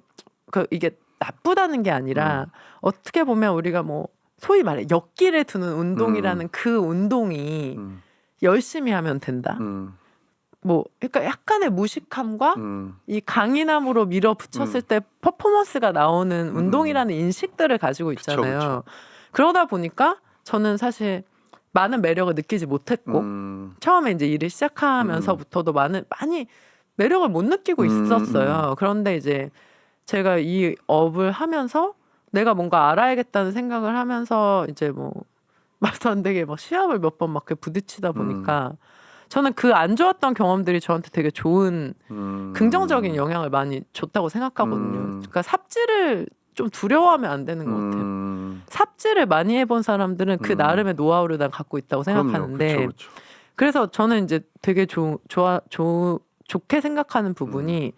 S2: 이게 나쁘다는 게 아니라 어떻게 보면 우리가 뭐 소위 말해 역기를 두는 운동이라는 그 운동이 열심히 하면 된다. 뭐 그러니까 약간의 무식함과 이 강인함으로 밀어붙였을 때 퍼포먼스가 나오는 운동이라는 인식들을 가지고 있잖아요.
S1: 그쵸.
S2: 그러다 보니까 저는 사실 많은 매력을 느끼지 못했고 처음에 이제 일을 시작하면서부터도 많이 매력을 못 느끼고 있었어요. 그런데 이제 제가 이 업을 하면서 내가 뭔가 알아야겠다는 생각을 하면서 이제 뭐 말도 안 되게 막 시합을 몇 번 막 부딪히다 보니까 저는 그 안 좋았던 경험들이 저한테 되게 좋은 긍정적인 영향을 많이 줬다고 생각하거든요. 그러니까 삽질을 좀 두려워하면 안 되는 것 같아요. 삽질을 많이 해본 사람들은 그 나름의 노하우를 난 갖고 있다고 생각하는데
S1: 그럼요. 그쵸.
S2: 그래서 저는 이제 되게 좋게 생각하는 부분이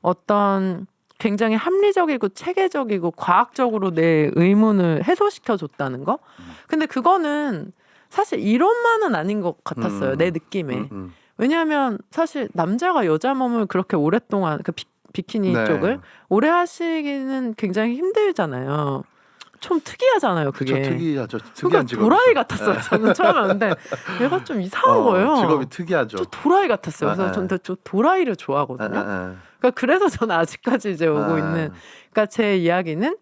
S2: 어떤 굉장히 합리적이고 체계적이고 과학적으로 내 의문을 해소시켜 줬다는 거. 근데 그거는 사실 이론만은 아닌 것 같았어요. 내 느낌에. 왜냐하면 사실 남자가 여자 몸을 그렇게 오랫동안 그 비키니
S1: 네.
S2: 쪽을 오래 하시기는 굉장히 힘들잖아요. 좀 특이하잖아요, 그게.
S1: 그쵸, 특이하죠.
S2: 그러니까
S1: 특이한 직업이죠.
S2: 도라이 같았어요. 저는 처음에 왔는데 얘가 좀 이상한 거예요.
S1: 직업이 특이하죠.
S2: 좀 도라이 같았어요. 그래서 저는 좀 도라이를 좋아하거든요. 그래서 저는 아직까지 이제 오고 있는. 그러니까 제 이야기는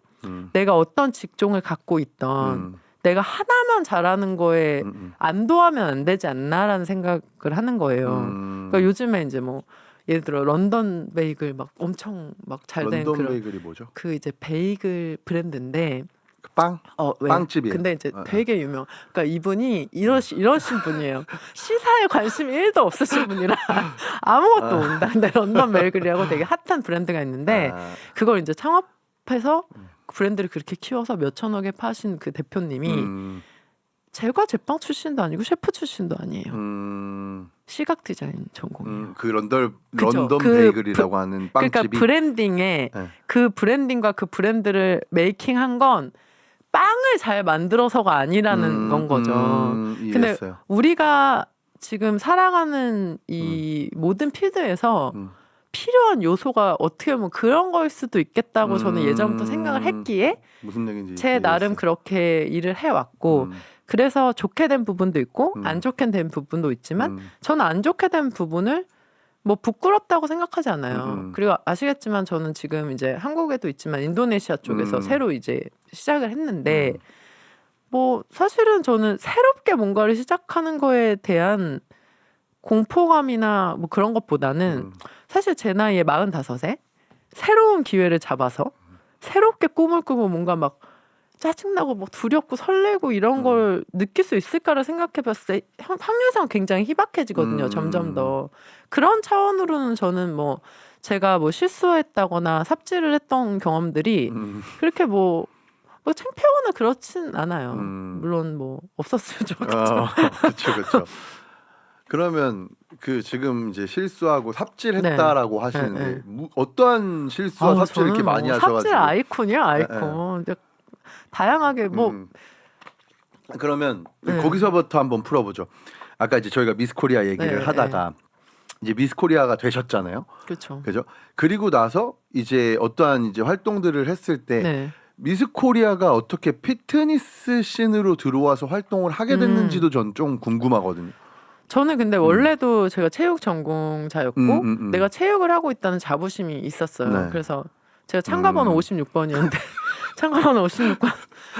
S2: 내가 어떤 직종을 갖고 있던 내가 하나만 잘하는 거에 안도하면 안 되지 않나라는 생각을 하는 거예요. 그러니까 요즘에 이제 뭐 예를 들어 런던 베이글 막 엄청 막 잘 된
S1: 런던
S2: 그런
S1: 베이글이 뭐죠?
S2: 그 이제 베이글 브랜드인데
S1: 그 빵?
S2: 왜?
S1: 빵집이에요.
S2: 근데 이제 되게 유명. 그러니까 이분이 이러신 분이에요. 시사에 관심이 1도 없으신 분이라 아무것도 모른다. 근데 런던 베이글이라고 되게 핫한 브랜드가 있는데 그걸 이제 창업해서 브랜드를 그렇게 키워서 몇천억에 파신 그 대표님이 제과 제빵 출신도 아니고 셰프 출신도 아니에요. 시각 디자인 전공이에요.
S1: 그 런던
S2: 그쵸.
S1: 베이글이라고 하는 빵집이.
S2: 그러니까 브랜딩에 그 브랜딩과 그 브랜드를 메이킹한 건 빵을 잘 만들어서가 아니라는 건 거죠. 근데
S1: 이해했어요.
S2: 우리가 지금 살아가는 이 모든 필드에서 필요한 요소가 어떻게 보면 그런 거일 수도 있겠다고 저는 예전부터 생각을 했기에
S1: 무슨 얘기인지
S2: 제 나름
S1: 이해했어요.
S2: 그렇게 일을 해왔고 그래서 좋게 된 부분도 있고 안 좋게 된 부분도 있지만 저는 안 좋게 된 부분을 뭐 부끄럽다고 생각하지 않아요. 그리고 아시겠지만 저는 지금 이제 한국에도 있지만 인도네시아 쪽에서 새로 이제 시작을 했는데 뭐 사실은 저는 새롭게 뭔가를 시작하는 거에 대한 공포감이나 뭐 그런 것보다는 사실 제 나이에 45세 새로운 기회를 잡아서 새롭게 꿈을 꾸고 뭔가 막 짜증나고 막 두렵고 설레고 이런 걸 느낄 수 있을까를 생각해 봤을 때 확률상 굉장히 희박해지거든요. 점점 더. 그런 차원으로는 저는 뭐 제가 뭐 실수했다거나 삽질을 했던 경험들이 그렇게 뭐 창피하거나 그렇진 않아요. 물론 뭐 없었으면 좋겠죠.
S1: 그렇죠, 그렇죠. 그러면 그 지금 이제 실수하고 삽질했다라고 하시는데 어떠한 실수와 삽질을 이렇게 많이
S2: 뭐
S1: 하셔가지고
S2: 삽질 아이콘이야 아이콘. 이제 다양하게 뭐
S1: 그러면 거기서부터 한번 풀어보죠. 아까 이제 저희가 미스 코리아 얘기를 하다가 이제 미스 코리아가 되셨잖아요.
S2: 그렇죠.
S1: 그죠? 그리고 나서 이제 어떠한 이제 활동들을 했을 때 미스 코리아가 어떻게 피트니스 씬으로 들어와서 활동을 하게 됐는지도 전 좀 궁금하거든요.
S2: 저는 근데 원래도 제가 체육 전공자였고 내가 체육을 하고 있다는 자부심이 있었어요. 그래서 제가 참가번호 56번이었는데 참가번호 56번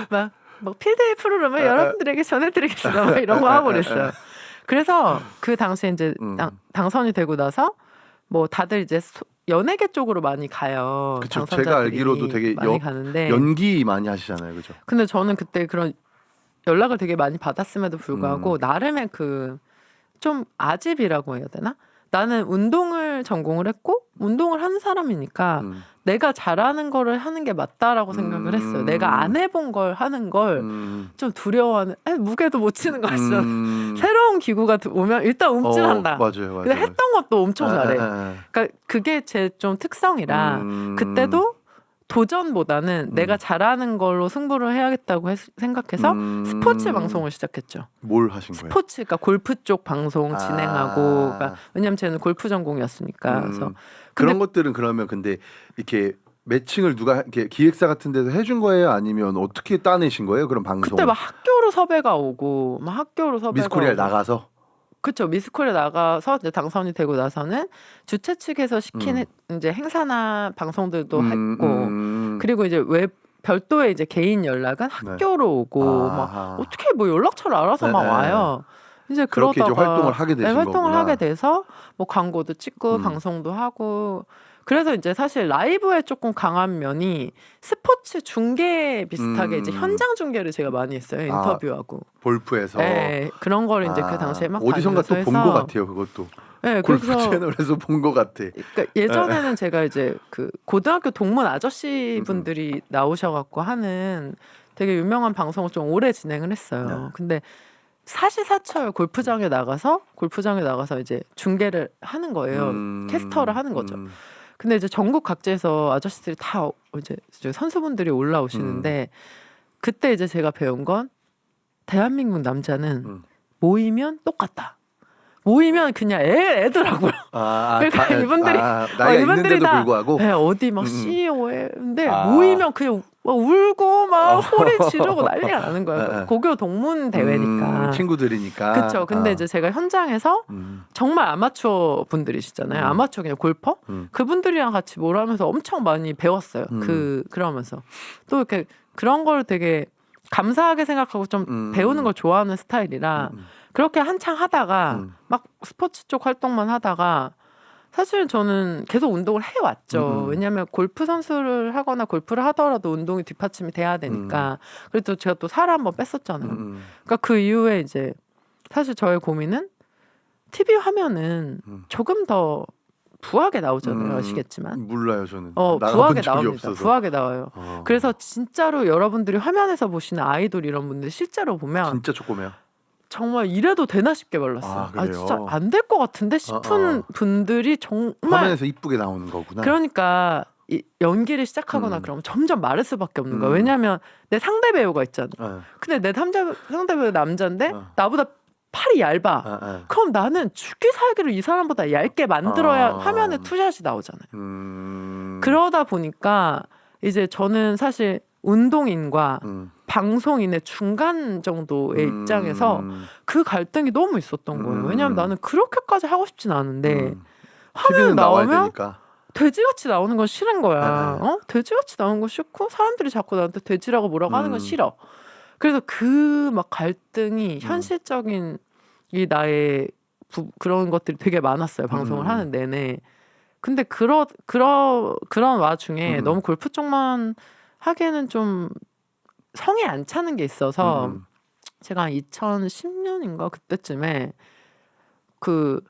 S2: 막 필드의 프로그램을 여러분들에게 전해드리겠습니다. 막 이런 거 하고 그랬어요. 그래서 그 당시에 이제 당선이 되고 나서 뭐 다들 이제 연예계 쪽으로 많이 가요.
S1: 그쵸, 제가 알기로도 되게
S2: 많이 가는데
S1: 연기 많이 하시잖아요, 그죠?
S2: 근데 저는 그때 그런 연락을 되게 많이 받았음에도 불구하고 나름의 그 좀 아집이라고 해야 되나? 나는 운동을 전공을 했고 운동을 하는 사람이니까 내가 잘하는 거를 하는 게 맞다라고 생각을 했어요. 내가 안 해본 걸 하는 걸 좀 두려워하는 무게도 못 치는 거 아시잖아요. 새로운 기구가 오면 일단 움찔한다.
S1: 맞아요.
S2: 근데 했던 것도 엄청 잘해. 그러니까 그게 제 좀 특성이라 그때도 도전보다는 내가 잘하는 걸로 승부를 해야겠다고 생각해서 스포츠 방송을 시작했죠.
S1: 뭘 하신 거예요?
S2: 스포츠, 그러니까 골프 쪽 방송 진행하고, 그러니까 왜냐면 저는 골프 전공이었으니까. 그래서
S1: 그런 것들은 그러면 근데 이렇게 매칭을 누가 이렇게 기획사 같은 데서 해준 거예요? 아니면 어떻게 따내신 거예요? 그런 방송?
S2: 그때 막 학교로 섭외가 오고, 막 학교로 섭외가
S1: 미스 코리아
S2: 오고.
S1: 나가서?
S2: 그렇죠. 미스 코리아 나가서 이제 당선이 되고 나서는 주최 측에서 시킨 이제 행사나 방송들도 했고, 그리고 이제 별도의 이제 개인 연락은 학교로 오고, 막 어떻게 뭐 연락처를 알아서 막 와요. 이제
S1: 그렇게
S2: 그러다가
S1: 이제 활동을 하게 되신
S2: 활동을
S1: 거구나.
S2: 하게 돼서 뭐 광고도 찍고 방송도 하고. 그래서 이제 사실 라이브에 조금 강한 면이 스포츠 중계 비슷하게 이제 현장 중계를 제가 많이 했어요. 인터뷰하고.
S1: 골프에서.
S2: 네, 그런 거를 이제 그 당시에 막
S1: 어디선가 또 본 것 같아요. 그것도.
S2: 네,
S1: 골프
S2: 그래서
S1: 채널에서 본 것 같아.
S2: 그러니까 예전에는 제가 이제 그 고등학교 동문 아저씨 분들이 나오셔갖고 하는 되게 유명한 방송을 좀 오래 진행을 했어요. 근데 사시사철 골프장에 나가서 이제 중계를 하는 거예요. 캐스터를 하는 거죠. 근데 이제 전국 각지에서 아저씨들이 다 이제 선수분들이 올라오시는데 그때 이제 제가 배운 건 대한민국 남자는 모이면 똑같다. 모이면 그냥 애더라고요. 그러니까 이분들이
S1: 나이가
S2: 이분들이
S1: 있는데도
S2: 다
S1: 불구하고
S2: 어디 막 CEO인데 모이면 그냥 막 울고 막 소리 지르고 난리가 나는 거예요. 고교 동문 대회니까
S1: 친구들이니까.
S2: 그렇죠. 근데 이제 제가 현장에서 정말 아마추어 분들이시잖아요. 아마추어 그냥 골퍼 그분들이랑 같이 뭘 하면서 엄청 많이 배웠어요. 그러면서 또 이렇게 그런 걸 되게 감사하게 생각하고 좀 배우는 걸 좋아하는 스타일이라 그렇게 한창 하다가 막 스포츠 쪽 활동만 하다가 사실 저는 계속 운동을 해왔죠. 왜냐하면 골프 선수를 하거나 골프를 하더라도 운동이 뒷받침이 돼야 되니까. 그래도 제가 또 살 한번 뺐었잖아요. 그러니까 그 이후에 이제 사실 저의 고민은 TV 화면은 조금 더 부하게 나오잖아요. 아시겠지만.
S1: 몰라요 저는.
S2: 부하게 나옵니다. 부하게 나와요. 그래서 진짜로 여러분들이 화면에서 보시는 아이돌 이런 분들 실제로 보면
S1: 진짜 조그매요.
S2: 정말 이래도 되나 싶게 말랐어요.
S1: 그래요?
S2: 진짜 안 될 것 같은데 싶은 분들이 정말
S1: 화면에서 이쁘게 나오는 거구나.
S2: 그러니까 이 연기를 시작하거나 그러면 점점 마를 수밖에 없는 거예요. 왜냐하면 내 상대 배우가 있잖아. 근데 내 상대 배우 남자인데 나보다 팔이 얇아. 그럼 나는 죽기 살기로 이 사람보다 얇게 만들어야 화면에 투샷이 나오잖아요. 그러다 보니까 이제 저는 사실 운동인과 방송인의 중간 정도의 입장에서 그 갈등이 너무 있었던 거예요. 왜냐하면 나는 그렇게까지 하고 싶진 않은데 화면에 나오면 돼지같이 나오는 건 싫은 거야. 돼지같이 나오는 건 싫고 사람들이 자꾸 나한테 돼지라고 뭐라고 하는 건 싫어. 그래서 그 막 갈등이 현실적인 이 나의 그런 것들이 되게 많았어요. 방송을 하는 내내. 근데 그런 와중에 너무 골프 쪽만 하기에는 좀 성에 안 차는 게 있어서 제가 2010년인가 그때쯤에 그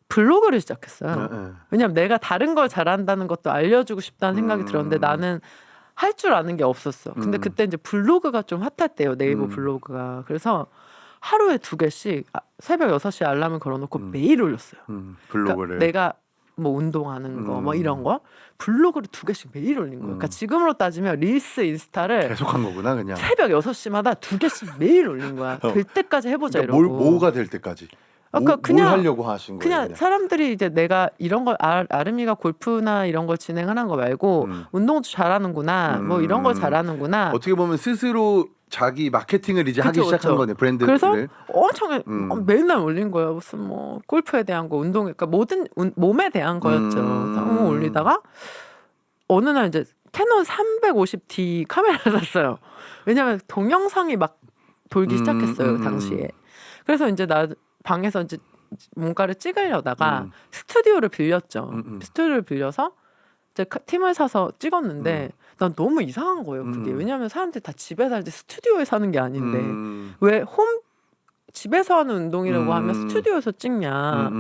S2: 블로그를 시작했어요. 왜냐면 내가 다른 걸 잘한다는 것도 알려주고 싶다는 생각이 들었는데 나는 할 줄 아는 게 없었어. 근데 그때 이제 블로그가 좀 핫할 때요. 네이버 블로그가. 그래서 하루에 2개씩 새벽 6시에 알람을 걸어놓고 매일 올렸어요.
S1: 블로그를.
S2: 그러니까 내가 뭐 운동하는 거 뭐 이런 거 블로그를 2개씩 매일 올린 거예요. 그러니까 지금으로 따지면 릴스, 인스타를
S1: 계속한 거구나 그냥.
S2: 새벽 6시마다 2개씩 매일 올린 거야. 될 때까지 해보자
S1: 그러니까
S2: 이러고.
S1: 뭐가 될 때까지.
S2: 그러니까
S1: 뭘
S2: 그냥
S1: 하려고 하신 거예요?
S2: 그냥 사람들이 이제 내가 이런 걸 아름이가 골프나 이런 걸 진행하는 거 말고 운동도 잘하는구나 뭐 이런 걸 잘하는구나.
S1: 어떻게 보면 스스로 자기 마케팅을 이제 하기
S2: 그쵸,
S1: 시작한
S2: 그쵸.
S1: 거네 브랜드를.
S2: 그래서 엄청 맨날 올린 거예요. 무슨 뭐 골프에 대한 거, 운동, 그러니까 모든 몸에 대한 거였죠. 너무 올리다가 어느 날 이제 캐논 350D 카메라를 샀어요. 왜냐면 동영상이 막 돌기 시작했어요 그 당시에. 그래서 이제 나 방에서 이제 뭔가를 찍으려다가 스튜디오를 빌렸죠. 스튜디오를 빌려서 이제 팀을 사서 찍었는데 난 너무 이상한 거예요. 그게 왜냐하면 사람들이 다 집에 살지 스튜디오에 사는 게 아닌데 왜 집에서 하는 운동이라고 하면 스튜디오에서 찍냐.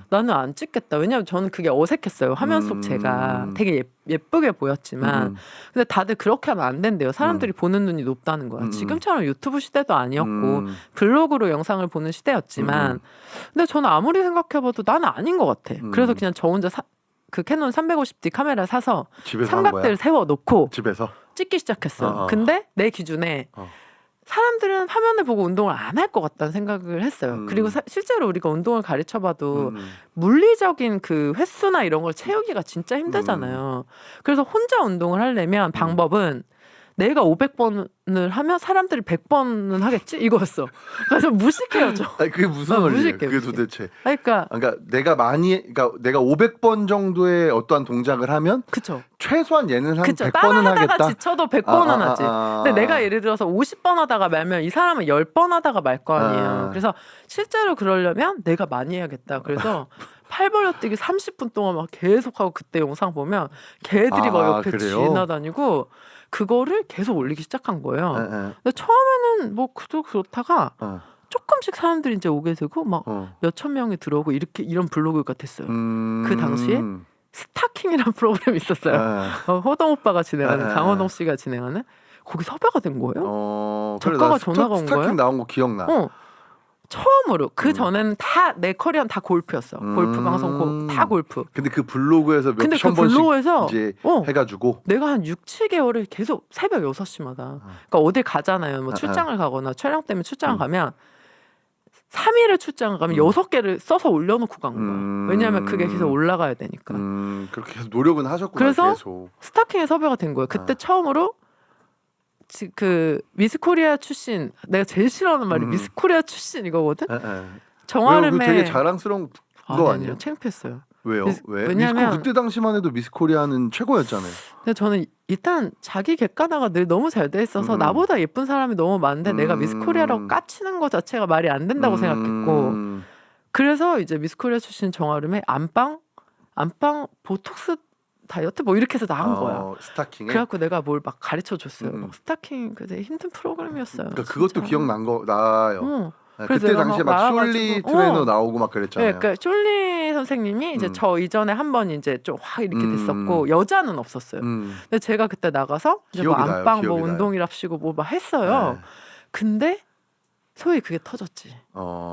S2: 나는 안 찍겠다. 왜냐하면 저는 그게 어색했어요. 화면 속 제가 되게 예쁘게 보였지만 근데 다들 그렇게 하면 안 된대요. 사람들이 보는 눈이 높다는 거야. 지금처럼 유튜브 시대도 아니었고 블로그로 영상을 보는 시대였지만 근데 저는 아무리 생각해봐도 나는 아닌 것 같아. 그래서 그냥 저 혼자 그 캐논 350D 카메라 사서 삼각대를 세워놓고
S1: 집에서
S2: 찍기 시작했어요. 근데 내 기준에 사람들은 화면을 보고 운동을 안 할 것 같다는 생각을 했어요. 그리고 실제로 우리가 운동을 가르쳐봐도 물리적인 그 횟수나 이런 걸 채우기가 진짜 힘들잖아요. 그래서 혼자 운동을 하려면 방법은 내가 500번을 하면 사람들이 100번은 하겠지? 이거였어. 그래서 무식해요, 저.
S1: 아니, 그게 무슨 원리예요?
S2: 무식해,
S1: 그게
S2: 무식해.
S1: 도대체.
S2: 그러니까
S1: 그러니까 내가 500번 정도의 어떠한 동작을 하면
S2: 그쵸.
S1: 최소한 얘는 한
S2: 그쵸.
S1: 100번은
S2: 따라하다가
S1: 하겠다.
S2: 지쳐도 100번은 하지. 근데 내가 예를 들어서 50번 하다가 말면 이 사람은 10번 하다가 말 거 아니에요. 그래서 실제로 그러려면 내가 많이 해야겠다. 그래서 팔 벌려뛰기 30분 동안 막 계속하고 그때 영상 보면 개들이 막 옆에
S1: 그래요?
S2: 지나다니고 그거를 계속 올리기 시작한 거예요. 근데 처음에는 뭐 그렇다가 조금씩 사람들이 이제 오게 되고 막 몇천 명이 들어오고 이런 블로그가 됐어요. 그 당시에 스타킹이라는 프로그램이 있었어요. 호동 오빠가 진행하는 강호동 씨가 진행하는 거기 섭외가 된 거예요. 작가가 전화가 온 거예요.
S1: 스타킹 나온 거 기억나.
S2: 처음으로 그 전에는 다 내 커리어는 다 골프였어. 골프 방송 다 골프.
S1: 근데 그 블로그에서
S2: 근데
S1: 몇천
S2: 그
S1: 번씩
S2: 블로그에서
S1: 이제 해가지고
S2: 내가 한 6, 7개월을 계속 새벽 6시마다 그러니까 어딜 가잖아요. 뭐 출장을 가거나 촬영 때문에 출장을 가면 3일을 출장을 가면 6개를 써서 올려놓고 간 거야. 왜냐하면 그게 계속 올라가야 되니까.
S1: 그렇게 계속 노력은 하셨구나.
S2: 그래서
S1: 계속.
S2: 스타킹에 섭외가 된 거예요. 그때 처음으로 그 미스코리아 출신 내가 제일 싫어하는 말이 미스코리아 출신 이거거든. 정아름의
S1: 되게 자랑스러운 거 아니에요?
S2: 창피했어요.
S1: 왜요? 왜?
S2: 왜냐면
S1: 그때 당시만 해도 미스코리아는 최고였잖아요.
S2: 근데 저는 일단 자기 객관화가 늘 너무 잘 돼 있어서 나보다 예쁜 사람이 너무 많은데 내가 미스코리아라고 까치는 거 자체가 말이 안 된다고 생각했고 그래서 이제 미스코리아 출신 정아름의 안방 보톡스 다이어트 뭐 이렇게 해서 나간 거야.
S1: 스타킹에.
S2: 그래갖고 내가 뭘 막 가르쳐 줬어요. 막 스타킹 그게 힘든 프로그램이었어요.
S1: 그러니까 그것도 기억난 거 나요.
S2: 그래서
S1: 그때 당시에 막
S2: 나와가지고,
S1: 숄리 트레이너 나오고 막 그랬잖아요.
S2: 네, 그러니까 숄리 선생님이 이제 저 이전에 한 번 이제 좀 확 이렇게 됐었고 여자는 없었어요. 근데 제가 그때 나가서 이제 뭐
S1: 기억이 나요,
S2: 안방 뭐
S1: 기억이 나요.
S2: 운동이랍시고 뭐 막 했어요.
S1: 네.
S2: 근데 소위 그게 터졌지.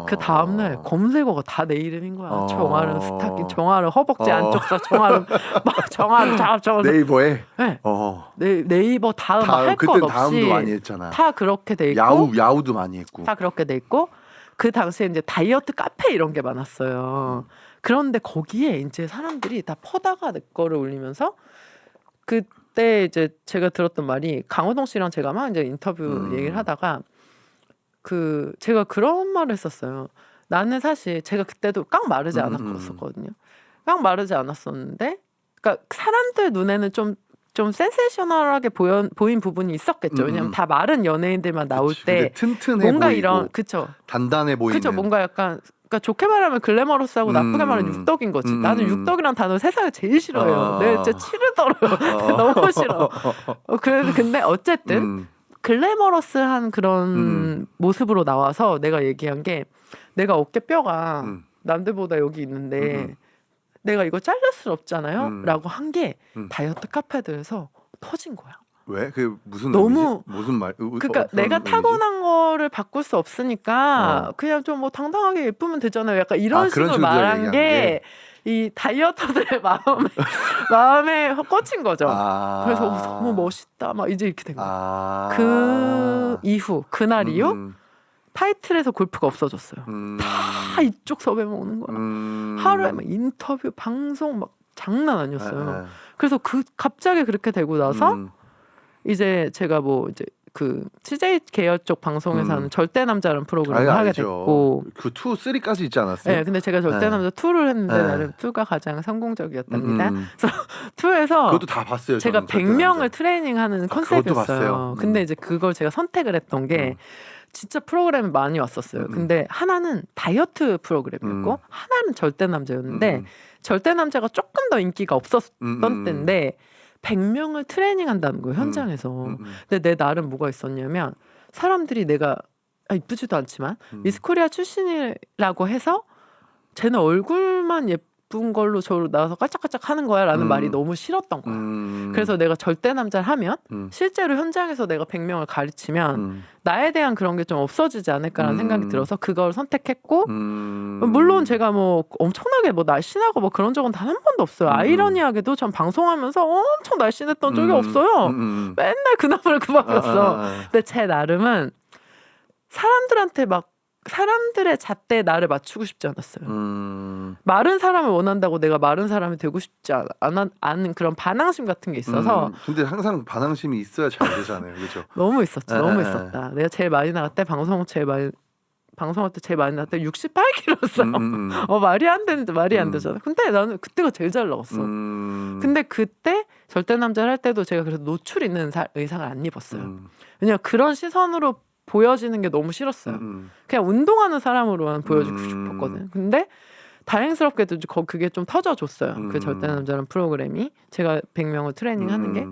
S2: 그 다음날 검색어가 다 내 이름인 거야. 정아름 스타킹, 정아름 허벅지 안쪽 사, 정아름 막 정아름
S1: 네이버에.
S2: 네. 네이버 다음 할 것
S1: 그때
S2: 없이
S1: 다음도 많이 했잖아.
S2: 다 그렇게 돼 있고
S1: 야우도 많이 했고.
S2: 다 그렇게 돼 있고 그 당시에 이제 다이어트 카페 이런 게 많았어요. 그런데 거기에 이제 사람들이 다 퍼다가 내 거를 올리면서 그때 이제 제가 들었던 말이 강호동 씨랑 제가 막 이제 인터뷰 얘기를 하다가 그 제가 그런 말을 했었어요. 나는 사실 제가 그때도 깡 마르지 않았었거든요. 깡 마르지 않았었는데, 그러니까 사람들 눈에는 좀 센세이셔널하게 보인 부분이 있었겠죠. 왜냐면 다 마른 연예인들만 나올 때
S1: 튼튼해
S2: 뭔가
S1: 보이고
S2: 이런 그쵸
S1: 단단해 보이는.
S2: 그쵸 뭔가 약간 그러니까 좋게 말하면 글래머러스하고 나쁘게 말하면 육덕인 거지. 나는 육덕이란 단어 세상에 제일 싫어해요. 내가 진짜 치르더라고요. 너무 싫어. 근데 어쨌든 글래머러스한 그런 모습으로 나와서 내가 얘기한 게 내가 어깨뼈가 남들보다 여기 있는데 내가 이거 자를 수 없잖아요. 라고 한 게 다이어트 카페들에서 터진 거야.
S1: 왜? 그게 무슨
S2: 너무
S1: 의미지? 무슨 말?
S2: 그러니까 내가 타고난 거를 바꿀 수 없으니까 그냥 좀 뭐 당당하게 예쁘면 되잖아요. 약간 이런
S1: 그런
S2: 식으로
S1: 식으로
S2: 말한
S1: 얘기한
S2: 게 이 다이어터들의 마음에 꽂힌 거죠. 그래서 너무 멋있다. 막 이제 이렇게 된 거야. 그 이후 그날 이후 타이틀에서 골프가 없어졌어요. 다 이쪽 섭외만 오는 거야. 하루에 막 인터뷰, 방송 막 장난 아니었어요. 그래서 갑자기 그렇게 되고 나서 이제 제가 뭐 이제 그 CJ 계열 쪽 방송에서 하는 절대 남자라는 프로그램을 하게
S1: 알죠.
S2: 됐고
S1: 그 2, 3까지 있지 않았어요?
S2: 네, 근데 제가 절대 남자 2를 했는데 나름 2가 가장 성공적이었답니다. 그래서 2에서
S1: 그것도 다 봤어요.
S2: 제가
S1: 저는
S2: 100명을 트레이닝하는 컨셉이었어요.
S1: 봤어요.
S2: 근데 이제 그걸 제가 선택을 했던 게 진짜 프로그램이 많이 왔었어요. 근데 하나는 다이어트 프로그램이었고 하나는 절대 남자였는데 절대 남자가 조금 더 인기가 없었던 때인데 100명을 트레이닝한다는 거예요, 현장에서. 근데 내 나름 뭐가 있었냐면 사람들이 내가 이쁘지도 않지만 미스코리아 출신이라고 해서 쟤는 얼굴만 예쁜 걸로 저로 나와서 깔짝깔짝 하는 거야 라는 말이 너무 싫었던 거야. 그래서 내가 절대 남자를 하면 실제로 현장에서 내가 100명을 가르치면 나에 대한 그런 게 좀 없어지지 않을까라는 생각이 들어서 그걸 선택했고 물론 제가 뭐 엄청나게 뭐 날씬하고 뭐 그런 적은 단 한 번도 없어요. 아이러니하게도 전 방송하면서 엄청 날씬했던 적이 없어요. 맨날 그나마를 그만이었어. 근데 제 나름은 사람들한테 막 사람들의 잣대에 나를 맞추고 싶지 않았어요. 마른 사람을 원한다고 내가 마른 사람이 되고 싶지 않은 그런 반항심 같은 게 있어서
S1: 근데 항상 반항심이 있어야 잘 되잖아요. 그렇죠?
S2: 너무 있었죠. 너무 있었다. 내가 제일 많이 나갈 때 방송할 때 제일 많이 나갈 때 68kg였어. 말이 안 되는데 말이 안 되잖아. 근데 나는 그때가 제일 잘 나갔어. 근데 그때 절대 남자를 할 때도 제가 그래서 노출 있는 의상을 안 입었어요. 왜냐면 그런 시선으로 보여지는 게 너무 싫었어요. 그냥 운동하는 사람으로만 보여주고 싶었거든. 근데 다행스럽게도 그게 좀 터져줬어요. 그 절대 남자라는 프로그램이 제가 100명을 트레이닝하는 게.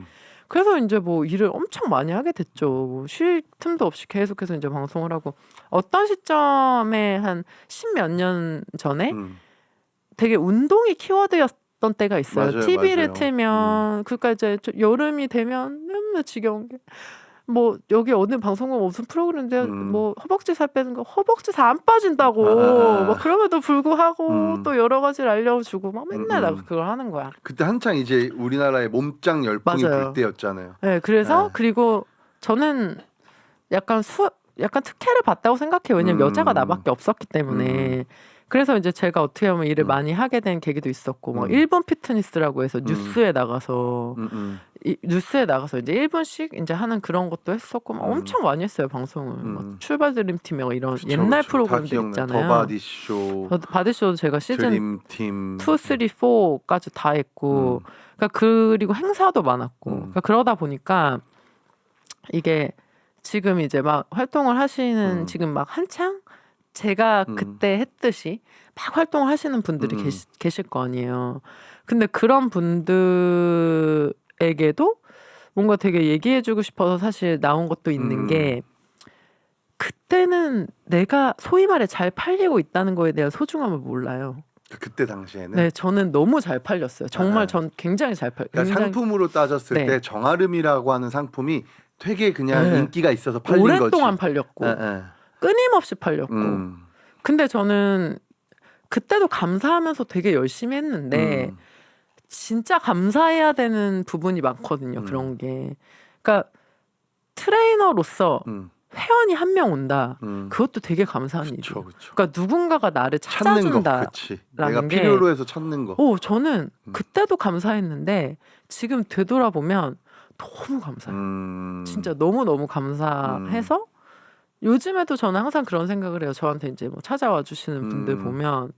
S2: 그래서 이제 뭐 일을 엄청 많이 하게 됐죠. 뭐 쉴 틈도 없이 계속해서 이제 방송을 하고 어떤 시점에 한 10몇 년 전에 되게 운동이 키워드였던 때가 있어요.
S1: 맞아요,
S2: TV를
S1: 맞아요.
S2: 틀면 그러니까 이제 여름이 되면 너무 지겨운 게 뭐 여기 어느 방송국 무슨 프로그램인데 뭐 허벅지 살 빼는 거 허벅지 살 안 빠진다고 뭐 그럼에도 불구하고 또 여러 가지를 알려주고 막 맨날 나 그걸 하는 거야.
S1: 그때 한창 이제 우리나라의 몸짱 열풍이
S2: 맞아요.
S1: 불 때였잖아요.
S2: 네, 그래서
S1: 네.
S2: 그리고 저는 약간 특혜를 받다고 생각해요. 왜냐면 여자가 나밖에 없었기 때문에. 그래서 이제 제가 어떻게 보면 일을 많이 하게 된 계기도 있었고, 뭐 일본 피트니스라고 해서 뉴스에 나가서 뉴스에 나가서 이제 1분씩 이제 하는 그런 것도 했었고, 막 엄청 많이 했어요 방송을. 막 출발 드림팀 이런
S1: 그쵸,
S2: 옛날
S1: 그쵸.
S2: 프로그램들
S1: 다
S2: 있잖아요.
S1: 더바디쇼,
S2: 바디쇼도 제가 시즌
S1: 드림팀
S2: 2, 3, 4까지 다 했고, 그러니까 그리고 행사도 많았고, 그러니까 그러다 보니까 이게 지금 이제 막 활동을 하시는 지금 막 한창 제가 그때 했듯이 막 활동을 하시는 분들이 계실 거 아니에요. 근데 그런 분들에게도 뭔가 되게 얘기해주고 싶어서 사실 나온 것도 있는 게 그때는 내가 소위 말해 잘 팔리고 있다는 거에 대한 소중함을 몰라요.
S1: 그때 당시에는
S2: 네, 저는 너무 잘 팔렸어요. 정말 전 굉장히 잘 팔.
S1: 그러니까 상품으로 따졌을
S2: 네.
S1: 때 정아름이라고 하는 상품이 되게 그냥
S2: 네.
S1: 인기가 있어서 팔린 거지.
S2: 오랫동안 팔렸고 끊임없이 팔렸고. 근데 저는 그때도 감사하면서 되게 열심히 했는데 진짜 감사해야 되는 부분이 많거든요. 그런 게. 그러니까 트레이너로서 회원이 한 명 온다. 그것도 되게 감사한 일이에요.
S1: 그쵸.
S2: 그러니까 누군가가 나를
S1: 찾는 거,
S2: 찾아준다.
S1: 그치. 내가 필요로 해서 찾는 거.
S2: 저는 그때도 감사했는데 지금 되돌아보면 너무 감사해요. 진짜 너무너무 감사해서 요즘에도 저는 항상 그런 생각을 해요. 저한테 이제 뭐 찾아와 주시는 분들 보면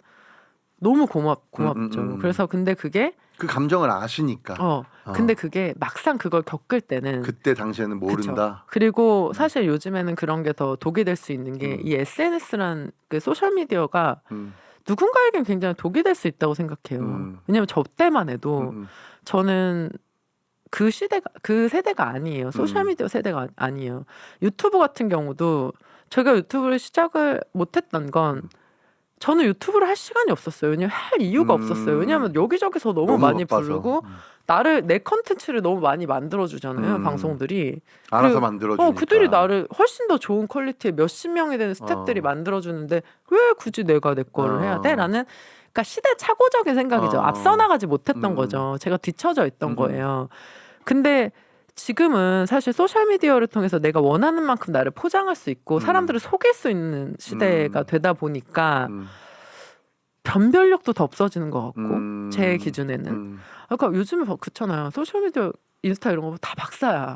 S2: 너무 고맙죠. 그래서 근데 그게
S1: 그 감정을 아시니까.
S2: 근데 그게 막상 그걸 겪을 때는
S1: 그때 당시에는 모른다.
S2: 그쵸. 그리고 사실 요즘에는 그런 게 더 독이 될 수 있는 게 이 SNS란 그 소셜 미디어가 누군가에겐 굉장히 독이 될 수 있다고 생각해요. 왜냐면 저 때만 해도 저는 그 세대가 아니에요. 소셜 미디어 세대가 아니에요. 유튜브 같은 경우도 제가 유튜브를 시작을 못했던 건 저는 유튜브를 할 시간이 없었어요. 왜냐면 할 이유가 없었어요. 왜냐면 여기저기서 너무 많이
S1: 바빠서.
S2: 부르고 내 컨텐츠를 너무 많이 만들어 주잖아요. 방송들이.
S1: 알아서 만들어주니까.
S2: 그들이 나를 훨씬 더 좋은 퀄리티의 몇십 명이 되는 스태프들이 만들어 주는데 왜 굳이 내가 내 거를 해야 돼? 라는 그러니까 시대착오적인 생각이죠. 앞서 나가지 못했던 거죠. 제가 뒤처져 있던 거예요. 근데 지금은 사실 소셜미디어를 통해서 내가 원하는 만큼 나를 포장할 수 있고 사람들을 속일 수 있는 시대가 되다 보니까 변별력도 더 없어지는 것 같고 제 기준에는 그러니까 요즘에 그렇잖아요. 소셜미디어 인스타 이런 거 다 박사야.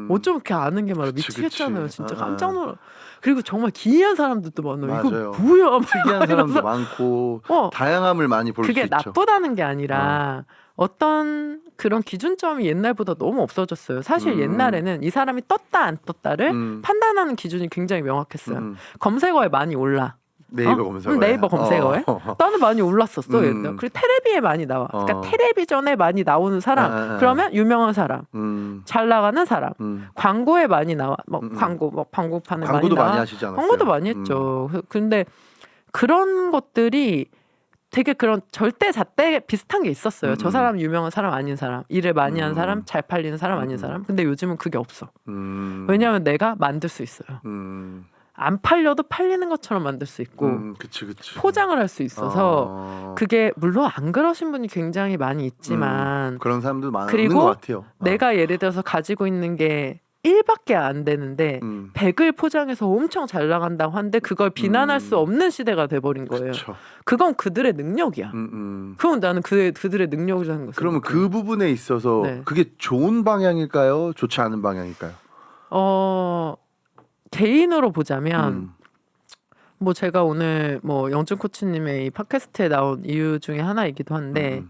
S2: 어쩜 이렇게 아는 게 말이야. 미치겠잖아요. 진짜 깜짝 놀라. 그리고 정말 기이한 사람들도 많아요.
S1: 맞아요.
S2: 이거 뭐야? 막
S1: 특이한 사람도
S2: 이러면서.
S1: 많고 다양함을 많이 볼 수
S2: 그게
S1: 있죠.
S2: 나쁘다는 게 아니라 어떤 그런 기준점이 옛날보다 너무 없어졌어요. 사실 옛날에는 이 사람이 떴다 안 떴다를 판단하는 기준이 굉장히 명확했어요. 검색어에 많이 올라.
S1: 네이버 검색어에.
S2: 네이버 검색어에. 나는 많이 올랐었어. 옛날. 그리고 텔레비에 많이 나와. 그러니까 텔레비전에 많이 나오는 사람. 그러면 유명한 사람. 잘 나가는 사람. 광고에 많이 나와. 광고판에
S1: 광고도
S2: 많이
S1: 많이
S2: 나와.
S1: 하시지 않았어요?
S2: 광고도 많이 했죠. 근데 그런 것들이 되게 그런 절대 잣대 비슷한 게 있었어요. 저 사람 유명한 사람 아닌 사람, 일을 많이 한 사람, 잘 팔리는 사람 아닌 사람. 근데 요즘은 그게 없어. 왜냐하면 내가 만들 수 있어요. 안 팔려도 팔리는 것처럼 만들 수 있고
S1: 그치.
S2: 포장을 할 수 있어서 그게 물론 안 그러신 분이 굉장히 많이 있지만
S1: 그런 사람들 많은
S2: 그리고
S1: 것 같아요.
S2: 내가 예를 들어서 가지고 있는 게 1밖에 안 되는데 100을 포장해서 엄청 잘 나간다고 하는데 그걸 비난할 수 없는 시대가 돼버린 거예요.
S1: 그쵸.
S2: 그건 그들의 능력이야. 그건 나는 그들의 능력이라는 거죠.
S1: 그러면 그 부분에 있어서
S2: 네.
S1: 그게 좋은 방향일까요? 좋지 않은 방향일까요?
S2: 개인으로 보자면 뭐 제가 오늘 뭐 영준 코치님의 이 팟캐스트에 나온 이유 중에 하나이기도 한데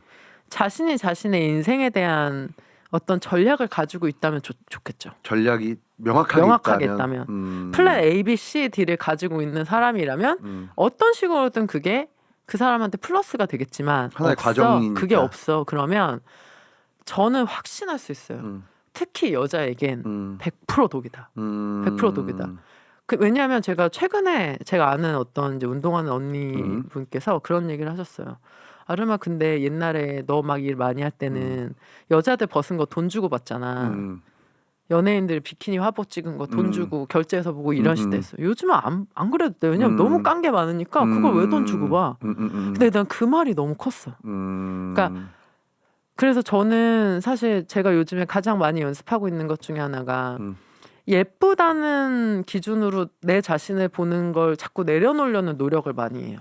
S2: 자신이 자신의 인생에 대한 어떤 전략을 가지고 있다면 좋겠죠.
S1: 전략이 명확하게
S2: 있다면. 플랜 A, B, C, D를 가지고 있는 사람이라면 어떤 식으로든 그게 그 사람한테 플러스가 되겠지만
S1: 하나의 과정이니까.
S2: 그게 없어. 그러면 저는 확신할 수 있어요. 특히 여자에겐 100% 독이다. 100% 독이다. 왜냐하면 제가 최근에 제가 아는 어떤 이제 운동하는 언니 분께서 그런 얘기를 하셨어요. 아르마 근데 옛날에 너 막 일 많이 할 때는 여자들 벗은 거 돈 주고 봤잖아. 연예인들 비키니 화보 찍은 거 돈 주고 결제해서 보고 이런 시대였어. 요즘은 안 그래도 돼. 왜냐면 너무 깐 게 많으니까 그걸 왜 돈 주고 봐. 근데 난 그 말이 너무 컸어. 그러니까 그래서 저는 사실 제가 요즘에 가장 많이 연습하고 있는 것 중에 하나가 예쁘다는 기준으로 내 자신을 보는 걸 자꾸 내려놓으려는 노력을 많이 해요.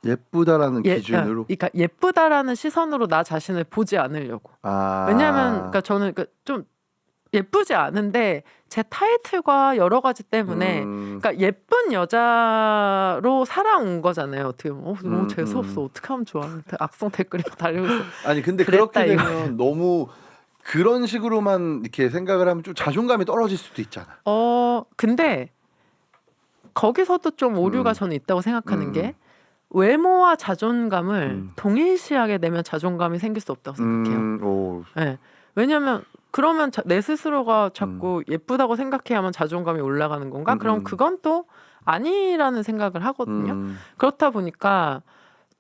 S1: 예쁘다라는 기준으로.
S2: 그러니까 예쁘다라는 시선으로 나 자신을 보지 않으려고. 왜냐하면 그러니까 저는 좀 예쁘지 않은데 제 타이틀과 여러 가지 때문에 그러니까 예쁜 여자로 살아온 거잖아요. 어떻게 보면 너무 재수 없어. 어떻게 하면 좋아? 악성 댓글이 막 달리고 있어.
S1: 아니 근데
S2: 그랬다,
S1: 그렇게 되면 너무 그런 식으로만 이렇게 생각을 하면 좀 자존감이 떨어질 수도 있잖아.
S2: 근데 거기서도 좀 오류가 저는 있다고 생각하는 게 외모와 자존감을 동일시하게 되면 자존감이 생길 수 없다고 생각해요. 네. 왜냐하면 그러면 내 스스로가 자꾸 예쁘다고 생각해야만 자존감이 올라가는 건가? 그럼 그건 또 아니라는 생각을 하거든요. 그렇다 보니까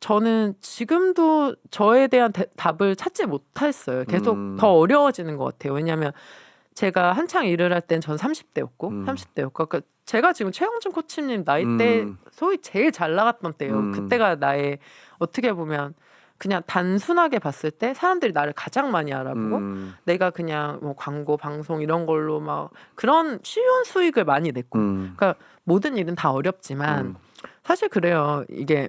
S2: 저는 지금도 저에 대한 답을 찾지 못했어요. 계속 더 어려워지는 것 같아요. 왜냐하면 제가 한창 일을 할 땐 전 30대였고 30대였고 그러니까 제가 지금 최영준 코치님 나이 때 소위 제일 잘 나갔던 때예요. 그때가 나의 어떻게 보면 그냥 단순하게 봤을 때 사람들이 나를 가장 많이 알아보고 내가 그냥 뭐 광고 방송 이런 걸로 막 그런 쉬운 수익을 많이 냈고 그러니까 모든 일은 다 어렵지만 사실 그래요. 이게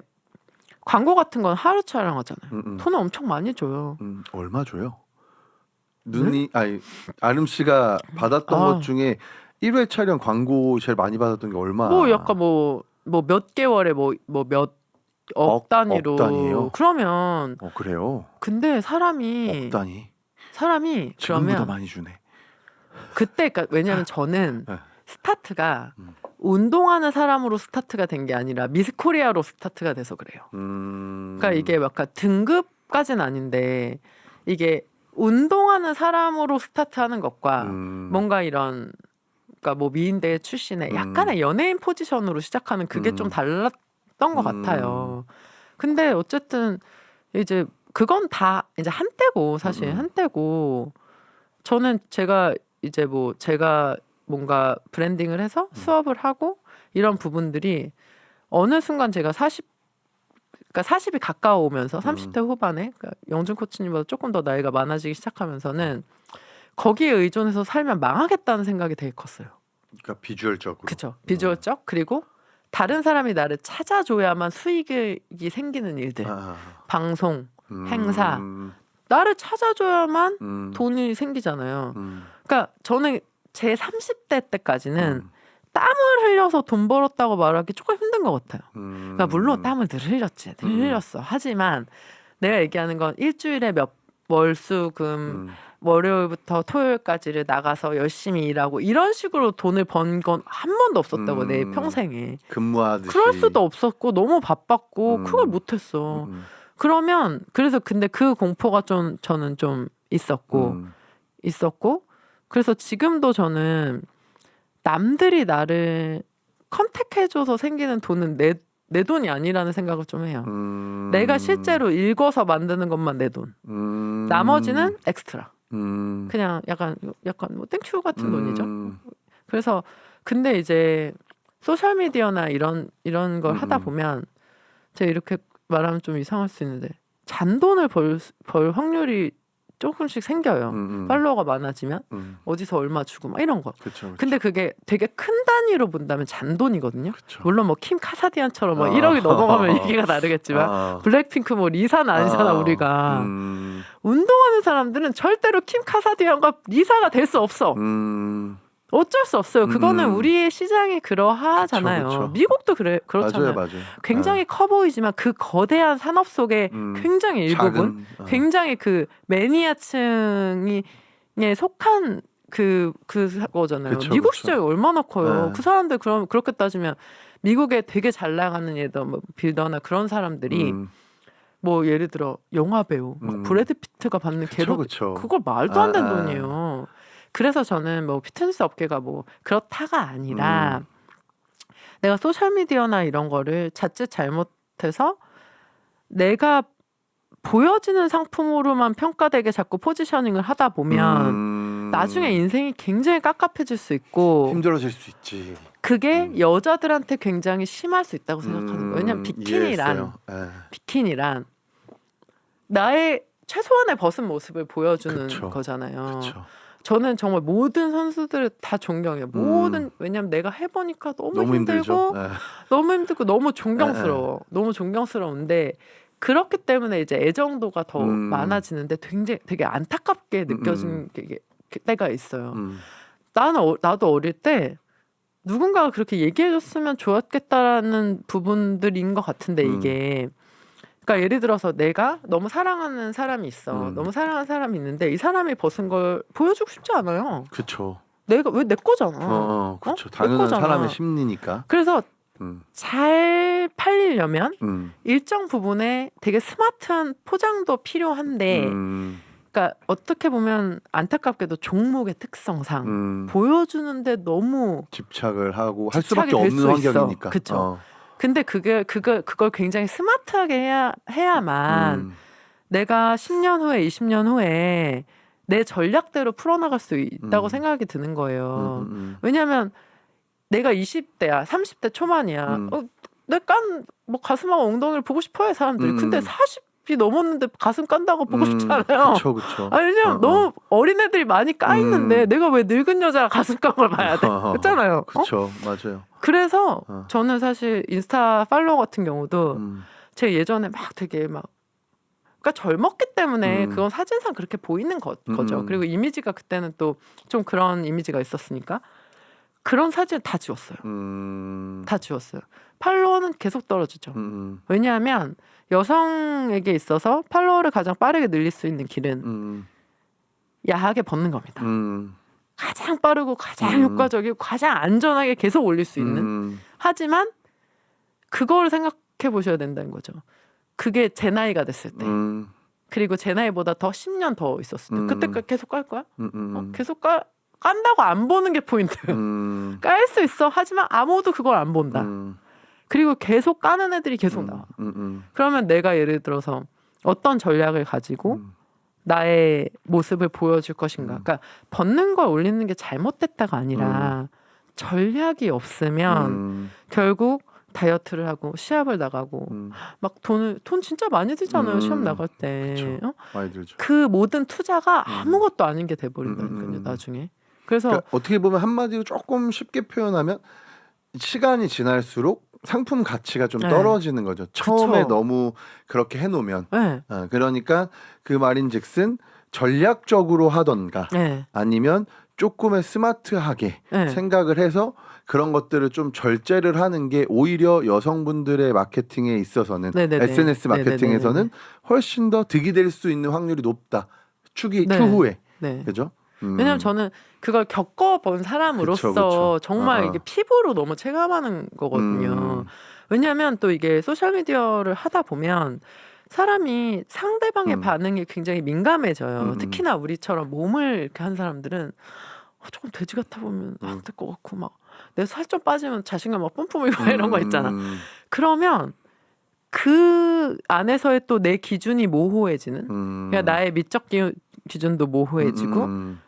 S2: 광고 같은 건 하루 촬영하잖아요. 돈을 엄청 많이 줘요.
S1: 얼마 줘요? 아름 씨가 받았던 것 중에 1회 촬영 광고 제일 많이 받았던 게 얼마?
S2: 뭐 약간 뭐 몇 개월에 뭐 몇 억 단위로.
S1: 억 단위예요?
S2: 그러면
S1: 그래요?
S2: 근데 사람이
S1: 억 단위.
S2: 그러면
S1: 지금보다 많이 주네.
S2: 그때 그러니까 왜냐면 저는
S1: 네.
S2: 스타트가 운동하는 사람으로 스타트가 된 게 아니라 미스 코리아로 스타트가 돼서 그래요. 그러니까 이게 약간 등급까지는 아닌데 이게 운동하는 사람으로 스타트하는 것과 뭔가 이런 그러니까 뭐 미인대 출신의 약간의 연예인 포지션으로 시작하는 그게 좀 달랐던 것 같아요. 근데 어쨌든 이제 그건 다 이제 한때고 사실 한때고 저는 제가 이제 뭐 제가 뭔가 브랜딩을 해서 수업을 하고 이런 부분들이 어느 순간 제가 40이 가까워오면서 30대 후반에 그러니까 영준 코치님보다 조금 더 나이가 많아지기 시작하면서는 거기에 의존해서 살면 망하겠다는 생각이 되게 컸어요.
S1: 그러니까 비주얼적으로.
S2: 그렇죠. 비주얼적 그리고 다른 사람이 나를 찾아줘야만 수익이 생기는 일들, 방송, 행사, 나를 찾아줘야만 돈이 생기잖아요. 그러니까 저는 제 30대 때까지는 땀을 흘려서 돈 벌었다고 말하기 조금 힘든 것 같아요. 그러니까 물론 땀을 늘 흘렸지, 늘 흘렸어. 하지만 내가 얘기하는 건 일주일에 몇 월수금 월요일부터 토요일까지를 나가서 열심히 일하고 이런 식으로 돈을 번 건 한 번도 없었다고 내 평생에.
S1: 근무하듯이.
S2: 그럴 수도 없었고 너무 바빴고 그걸 못했어. 그러면 그래서 근데 그 공포가 좀 저는 좀 있었고 그래서 지금도 저는 남들이 나를 컨택해줘서 생기는 돈은 내 돈이 아니라는 생각을 좀 해요. 내가 실제로 읽어서 만드는 것만 내 돈. 나머지는 엑스트라. 그냥 약간 뭐 땡큐 같은 돈이죠. 그래서 근데 이제 소셜 미디어나 이런 걸 하다 보면 제가 이렇게 말하면 좀 이상할 수 있는데 잔돈을 벌 확률이 조금씩 생겨요. 팔로워가 많아지면 어디서 얼마 주고 막 이런 거.
S1: 그쵸.
S2: 근데 그게 되게 큰 단위로 본다면 잔돈이거든요.
S1: 그쵸.
S2: 물론 뭐 킴 카사디안처럼 뭐 1억이 넘어가면 얘기가 다르겠지만 블랙핑크 뭐 리사는 아니잖아 우리가. 운동하는 사람들은 절대로 킴 카사디안과 리사가 될 수 없어. 어쩔 수 없어요. 그거는 우리의 시장이 그러하잖아요.
S1: 그쵸.
S2: 미국도 그렇잖아요.
S1: 맞아요.
S2: 굉장히 커 보이지만 그 거대한 산업 속에 굉장히 일부분, 굉장히 그 매니아층에 속한 그거잖아요. 미국 시장이 얼마나 커요. 그 사람들 그렇게 따지면 미국에 되게 잘 나가는 예를 뭐 빌더나 그런 사람들이 뭐 예를 들어 영화 배우 막 브래드 피트가 받는 그걸 말도 안 되는 돈이에요. 그래서 저는 뭐 피트니스 업계가 뭐 그렇다가 아니라 내가 소셜미디어나 이런 거를 자칫 잘못해서 내가 보여지는 상품으로만 평가되게 자꾸 포지셔닝을 하다 보면 나중에 인생이 굉장히 깝깝해질 수 있고
S1: 힘들어질 수 있지.
S2: 그게 여자들한테 굉장히 심할 수 있다고 생각하는 거예요. 왜냐면 비키니란 나의 최소한의 벗은 모습을 보여주는 거잖아요.
S1: 그쵸.
S2: 저는 정말 모든 선수들을 다 존경해요. 왜냐면 내가 해보니까 너무 힘들고 너무 힘들고 너무 존경스러워. 너무 존경스러운데 그렇기 때문에 이제 애정도가 더 많아지는데 되게 안타깝게 느껴지는 때가 있어요. 나도 어릴 때 누군가가 그렇게 얘기해줬으면 좋았겠다라는 부분들인 것 같은데 이게 그러니까 예를 들어서 내가 너무 사랑하는 사람이 있어. 너무 사랑하는 사람이 있는데 이 사람이 벗은 걸 보여주고 싶지 않아요.
S1: 그렇죠.
S2: 내가 왜 내 거잖아.
S1: 그렇죠. 당연한 사람의 심리니까.
S2: 그래서 잘 팔리려면 일정 부분에 되게 스마트한 포장도 필요한데 그러니까 어떻게 보면 안타깝게도 종목의 특성상 보여주는데 너무
S1: 집착을 하고 할 수밖에 없는 환경이니까.
S2: 그렇죠. 근데 그걸 굉장히 스마트하게 해야만 내가 10년 후에 20년 후에 내 전략대로 풀어나갈 수 있다고 생각이 드는 거예요. 왜냐하면 내가 20대야 30대 초반이야. 내 뭐 가슴하고 엉덩이를 보고 싶어해 사람들이. 근데 40이 넘었는데 가슴 깐다고 보고 싶지 않아요.
S1: 그렇죠.
S2: 아니 왜냐면 너무 어린애들이 많이 까 있는데 내가 왜 늙은 여자가 가슴 깐 걸 봐야 돼. 그렇잖아요.
S1: 그렇죠. 맞아요.
S2: 그래서 저는 사실 인스타 팔로워 같은 경우도 제가 예전에 막 되게 막 그러니까 젊었기 때문에 그건 사진상 그렇게 보이는 거죠. 그리고 이미지가 그때는 또 좀 그런 이미지가 있었으니까 그런 사진을 다 지웠어요. 다 지웠어요. 팔로워는 계속 떨어지죠. 왜냐하면 여성에게 있어서 팔로워를 가장 빠르게 늘릴 수 있는 길은 야하게 벗는 겁니다. 가장 빠르고 가장 효과적이고 가장 안전하게 계속 올릴 수 있는. 하지만 그걸 생각해 보셔야 된다는 거죠. 그게 제 나이가 됐을 때. 그리고 제 나이보다 더 10년 더 있었을 때. 그때까지 계속 깔 거야? 계속 깐다고 안 보는 게 포인트. 깔 수 있어. 하지만 아무도 그걸 안 본다. 그리고 계속 까는 애들이 계속 나와. 그러면 내가 예를 들어서 어떤 전략을 가지고 나의 모습을 보여줄 것인가. 그러니까 벗는 걸 올리는 게 잘못됐다가 아니라 전략이 없으면 결국 다이어트를 하고 시합을 나가고 막 돈 진짜 많이 들잖아요. 시험 나갈 때.
S1: 많이 들죠.
S2: 그 모든 투자가 아무것도 아닌 게 돼버린다니까요. 나중에. 그래서
S1: 그러니까 어떻게 보면 한마디로 조금 쉽게 표현하면 시간이 지날수록 상품 가치가 좀
S2: 네.
S1: 떨어지는 거죠. 처음에
S2: 그쵸.
S1: 너무 그렇게 해놓으면.
S2: 네.
S1: 그러니까 그 말인즉슨 전략적으로 하던가
S2: 네.
S1: 아니면 조금의 스마트하게
S2: 네.
S1: 생각을 해서 그런 것들을 좀 절제를 하는 게 오히려 여성분들의 마케팅에 있어서는
S2: 네네네.
S1: SNS 마케팅에서는
S2: 네네네네.
S1: 훨씬 더 득이 될 수 있는 확률이 높다.
S2: 네.
S1: 추후에.
S2: 네.
S1: 그죠?
S2: 왜냐면 저는 그걸 겪어본 사람으로서
S1: 그쵸.
S2: 정말 이게 피부로 너무 체감하는 거거든요. 왜냐하면 또 이게 소셜미디어를 하다 보면 사람이 상대방의 반응이 굉장히 민감해져요. 특히나 우리처럼 몸을 이렇게 한 사람들은 조금 돼지 같아 보면 안 될 것 같고 막 내 살 좀 빠지면 자신감 막 뿜뿜이고 이런 거 있잖아. 그러면 그 안에서의 또 내 기준이 모호해지는 그러니까 나의 미적 기준도 모호해지고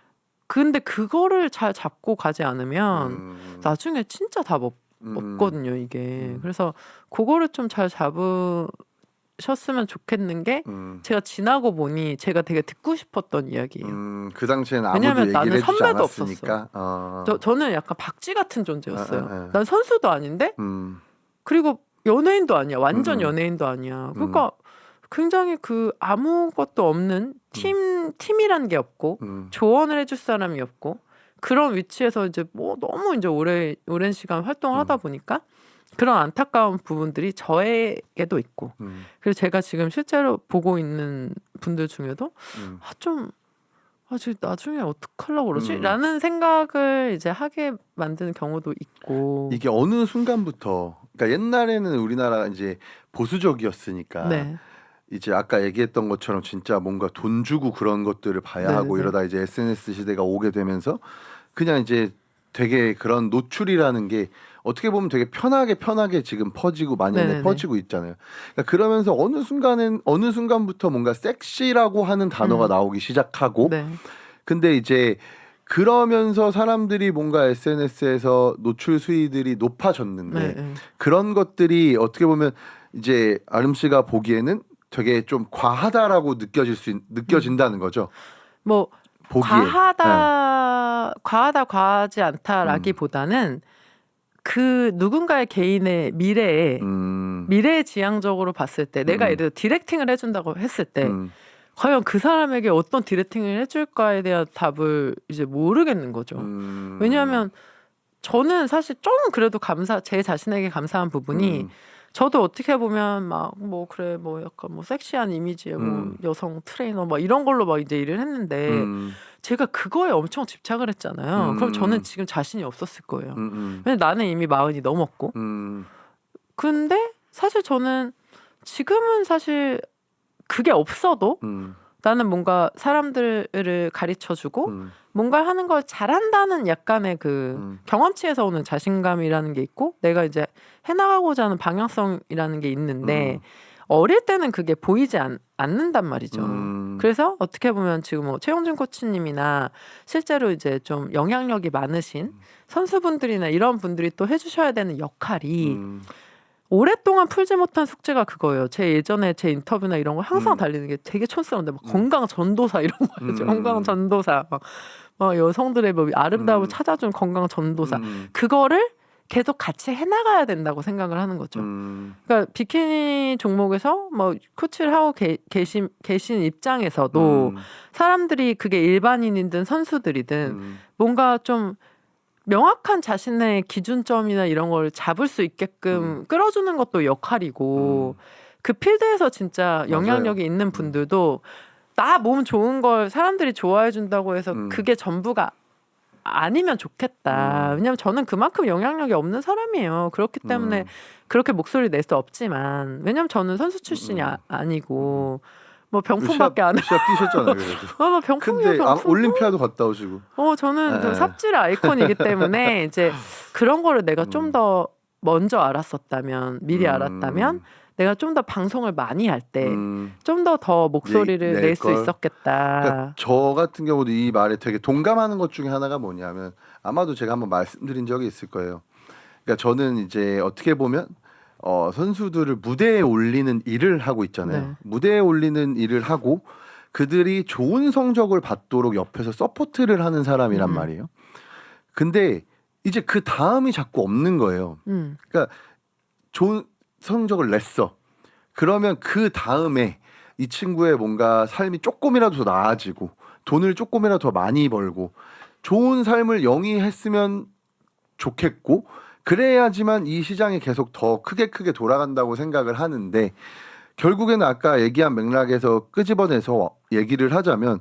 S2: 근데 그거를 잘 잡고 가지 않으면 나중에 진짜 답 없거든요 이게. 그래서 그거를 좀 잘 잡으셨으면 좋겠는 게 제가 지나고 보니 제가 되게 듣고 싶었던 이야기예요.
S1: 그 당시에는 아무도
S2: 왜냐면
S1: 얘기를
S2: 나는
S1: 해주지
S2: 선배도
S1: 않았으니까.
S2: 저는 약간 박쥐 같은 존재였어요.
S1: 네.
S2: 난 선수도 아닌데 그리고 연예인도 아니야. 완전 연예인도 아니야. 그러니까 굉장히 그 아무것도 없는 팀이란 게 없고 조언을 해줄 사람이 없고 그런 위치에서 이제 뭐 너무 이제 오랜 시간 활동을 하다 보니까 그런 안타까운 부분들이 저에게도 있고 그리고 제가 지금 실제로 보고 있는 분들 중에도 나중에 어떡하려고 그러지? 라는 생각을 이제 하게 만드는 경우도 있고
S1: 이게 어느 순간부터 그러니까 옛날에는 우리나라 이제 보수적이었으니까
S2: 네.
S1: 이제 아까 얘기했던 것처럼 진짜 뭔가 돈 주고 그런 것들을 봐야
S2: 네네네.
S1: 하고 이러다 이제 SNS 시대가 오게 되면서 그냥 이제 되게 그런 노출이라는 게 어떻게 보면 되게 편하게 지금 퍼지고 만연해
S2: 네네네.
S1: 퍼지고 있잖아요. 그러니까 그러면서 어느 순간부터 뭔가 섹시라고 하는 단어가 나오기 시작하고
S2: 네.
S1: 근데 이제 그러면서 사람들이 뭔가 SNS에서 노출 수위들이 높아졌는데
S2: 네.
S1: 그런 것들이 어떻게 보면 이제 아름 씨가 보기에는 되게 좀 과하다라고 느껴진다는 거죠.
S2: 뭐
S1: 보기에.
S2: 과하지 않다라기보다는 그 누군가의 개인의 미래지향적으로 봤을 때 내가 예를 들어 디렉팅을 해준다고 했을 때 과연 그 사람에게 어떤 디렉팅을 해줄까에 대한 답을 이제 모르겠는 거죠. 왜냐하면 저는 사실 좀 그래도 제 자신에게 감사한 부분이 저도 어떻게 보면 막 뭐 그래 뭐 약간 뭐 섹시한 이미지의 뭐 여성 트레이너 막 이런 걸로 막 이제 일을 했는데 제가 그거에 엄청 집착을 했잖아요. 그럼 저는 지금 자신이 없었을 거예요. 왜냐면 나는 이미 40이 넘었고. 근데 사실 저는 지금은 사실 그게 없어도 나는 뭔가 사람들을 가르쳐주고 뭔가 하는 걸 잘한다는 약간의 그 경험치에서 오는 자신감이라는 게 있고 내가 이제 해나가고자 하는 방향성이라는 게 있는데 어릴 때는 그게 보이지 않는단 말이죠. 그래서 어떻게 보면 지금 뭐 최용준 코치님이나 실제로 이제 좀 영향력이 많으신 선수분들이나 이런 분들이 또 해주셔야 되는 역할이 오랫동안 풀지 못한 숙제가 그거예요. 제 예전에 제 인터뷰나 이런 거 항상 달리는 게 되게 촌스러운데 막 건강 전도사 이런 거 있죠. 건강 전도사 막 여성들의 뭐 아름다움을 찾아준 건강 전도사 그거를 계속 같이 해나가야 된다고 생각을 하는 거죠. 그러니까 비키니 종목에서 뭐 코치를 하고 계신 입장에서도 사람들이 그게 일반인이든 선수들이든 뭔가 좀 명확한 자신의 기준점이나 이런 걸 잡을 수 있게끔 끌어주는 것도 역할이고 그 필드에서 진짜 영향력이 있는 분들도 나 몸 좋은 걸 사람들이 좋아해 준다고 해서 그게 전부가 아니면 좋겠다. 왜냐면 저는 그만큼 영향력이 없는 사람이에요. 그렇기 때문에 그렇게 목소리 낼 수 없지만 왜냐면 저는 선수 출신이 아니고 뭐 병풍밖에 안 해.
S1: 시합 뛰셨잖아요. 그래도.
S2: 뭐 병풍이요,
S1: 근데
S2: 병풍.
S1: 올림피아도 갔다 오시고.
S2: 저는 그
S1: 네.
S2: 삽질 아이콘이기 때문에 이제 그런 거를 내가 좀 더 먼저 알았었다면, 미리 알았다면 내가 좀 더 방송을 많이 할 때 좀 더 목소리를 낼 수 있었겠다.
S1: 그러니까 저 같은 경우도 이 말에 되게 동감하는 것 중에 하나가 뭐냐면 아마도 제가 한번 말씀드린 적이 있을 거예요. 그러니까 저는 이제 어떻게 보면 선수들을 무대에 올리는 일을 하고 있잖아요.
S2: 네.
S1: 무대에 올리는 일을 하고 그들이 좋은 성적을 받도록 옆에서 서포트를 하는 사람이란 말이에요. 근데 이제 그 다음이 자꾸 없는 거예요. 그러니까 좋은 성적을 냈어. 그러면 그 다음에 이 친구의 뭔가 삶이 조금이라도 더 나아지고 돈을 조금이라도 더 많이 벌고 좋은 삶을 영위했으면 좋겠고 그래야지만 이 시장이 계속 더 크게 돌아간다고 생각을 하는데 결국에는 아까 얘기한 맥락에서 끄집어내서 얘기를 하자면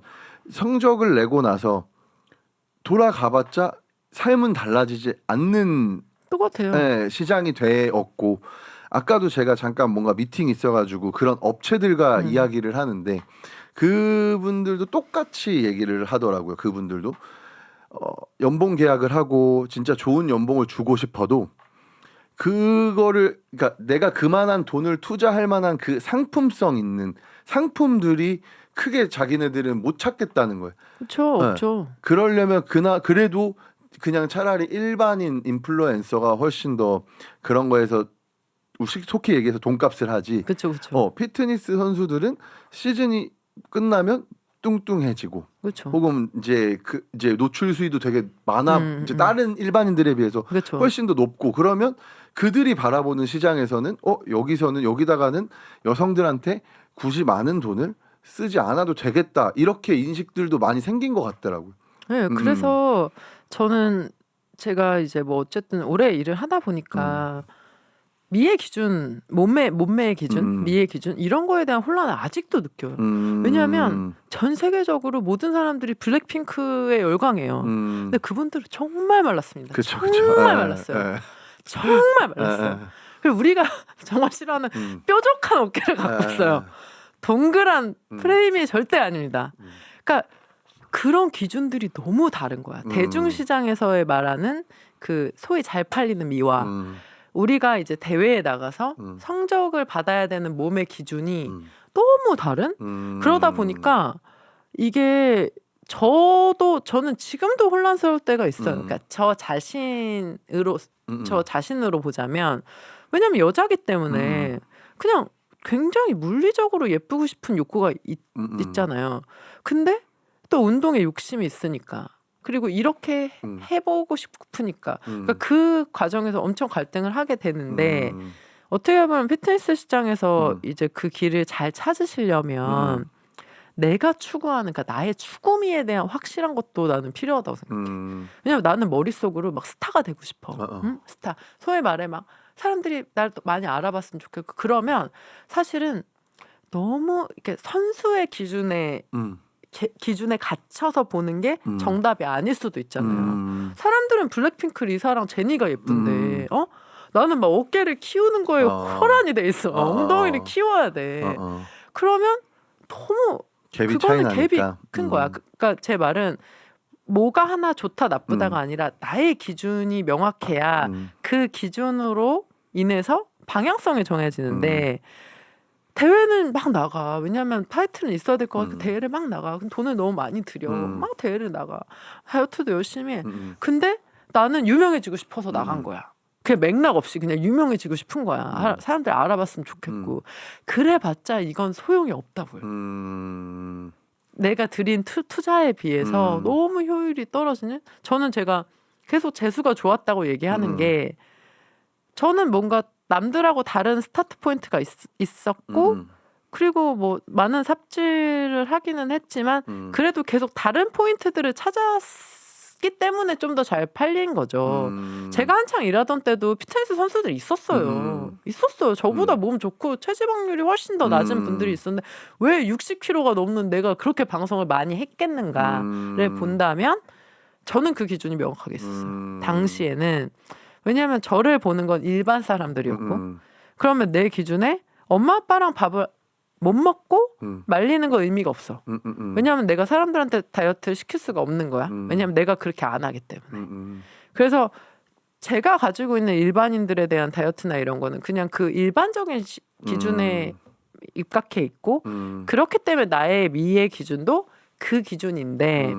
S1: 성적을 내고 나서 돌아가봤자 삶은 달라지지 않는
S2: 똑같아요.
S1: 시장이 되었고 아까도 제가 잠깐 뭔가 미팅 있어가지고 그런 업체들과 이야기를 하는데 그분들도 똑같이 얘기를 하더라고요. 그분들도 연봉 계약을 하고 진짜 좋은 연봉을 주고 싶어도 그거를 그러니까 내가 그만한 돈을 투자할 만한 그 상품성 있는 상품들이 크게 자기네들은 못 찾겠다는 거예요.
S2: 그렇죠,
S1: 네.
S2: 없죠.
S1: 그러려면 그래도 그냥 차라리 일반인 인플루엔서가 훨씬 더 그런 거에서 속히 얘기해서 돈값을 하지.
S2: 그렇죠, 그렇죠.
S1: 피트니스 선수들은 시즌이 끝나면 뚱뚱해지고,
S2: 그렇죠.
S1: 혹은 이제 노출 수위도 되게 많아, 이제 다른 일반인들에 비해서
S2: 그렇죠.
S1: 훨씬 더 높고 그러면 그들이 바라보는 시장에서는 여기다가는 여성들한테 굳이 많은 돈을 쓰지 않아도 되겠다 이렇게 인식들도 많이 생긴 것 같더라고요.
S2: 네, 그래서 저는 제가 이제 뭐 어쨌든 오래 일을 하다 보니까 미의 기준, 몸매의 기준, 미의 기준 이런 거에 대한 혼란을 아직도 느껴요. 왜냐하면 전 세계적으로 모든 사람들이 블랙핑크에 열광해요. 근데 그분들은 정말 말랐습니다.
S1: 그쵸,
S2: 정말 말랐어요. 정말 말랐어요. 그리고 우리가 정말 싫어하는 뾰족한 어깨를 갖고 있어요. 동그란 프레임이 절대 아닙니다. 그러니까 그런 기준들이 너무 다른 거야. 대중시장에서의 말하는 그 소위 잘 팔리는 미와 우리가 이제 대회에 나가서 성적을 받아야 되는 몸의 기준이 너무 다른? 그러다 보니까 이게 저는 지금도 혼란스러울 때가 있어요. 그러니까 저 자신으로 보자면 왜냐면 여자기 때문에 그냥 굉장히 물리적으로 예쁘고 싶은 욕구가 있잖아요. 근데 또 운동에 욕심이 있으니까 그리고 이렇게 해보고 싶으니까 그러니까 그 과정에서 엄청 갈등을 하게 되는데 어떻게 보면 피트니스 시장에서 이제 그 길을 잘 찾으시려면 내가 추구하는 그러니까 나의 추구미에 대한 확실한 것도 나는 필요하다고 생각해. 왜냐면 나는 머릿속으로 막 스타가 되고 싶어. 응? 스타. 소위 말해 막 사람들이 날 많이 알아봤으면 좋겠고 그러면 사실은 너무 이렇게 선수의 기준에 갇혀서 보는 게 정답이 아닐 수도 있잖아요. 사람들은 블랙핑크 리사랑 제니가 예쁜데 나는 막 어깨를 키우는 거에 혈안이 돼 있어. 엉덩이를 키워야 돼. 그러면 너무 그거는 갭이 큰 거야. 그러니까 제 말은 뭐가 하나 좋다 나쁘다가 아니라 나의 기준이 명확해야 그 기준으로 인해서 방향성이 정해지는데 대회는 막 나가. 왜냐하면 타이틀은 있어야 될 것 같고 대회를 막 나가. 그럼 돈을 너무 많이 들여. 막 대회를 나가. 다이어트도 열심히 해. 근데 나는 유명해지고 싶어서 나간 거야. 그게 맥락 없이 그냥 유명해지고 싶은 거야. 사람들이 알아봤으면 좋겠고. 그래봤자 이건 소용이 없다고요. 내가 들인 투자에 비해서 너무 효율이 떨어지는. 저는 제가 계속 재수가 좋았다고 얘기하는 게 저는 뭔가 남들하고 다른 스타트 포인트가 있었고 그리고 뭐 많은 삽질을 하기는 했지만 그래도 계속 다른 포인트들을 찾았기 있기 때문에 좀 더 잘 팔린 거죠. 제가 한창 일하던 때도 피트니스 선수들이 있었어요. 있었어요. 저보다 몸 좋고 체지방률이 훨씬 더 낮은 분들이 있었는데 왜 60kg가 넘는 내가 그렇게 방송을 많이 했겠는가를 본다면 저는 그 기준이 명확하게 있었어요. 당시에는. 왜냐하면 저를 보는 건 일반 사람들이었고 그러면 내 기준에 엄마 아빠랑 밥을 못 먹고 말리는 건 의미가 없어. 왜냐하면 내가 사람들한테 다이어트를 시킬 수가 없는 거야. 왜냐하면 내가 그렇게 안 하기 때문에. 그래서 제가 가지고 있는 일반인들에 대한 다이어트나 이런 거는 그냥 그 일반적인 기준에 입각해 있고 그렇기 때문에 나의 미의 기준도 그 기준인데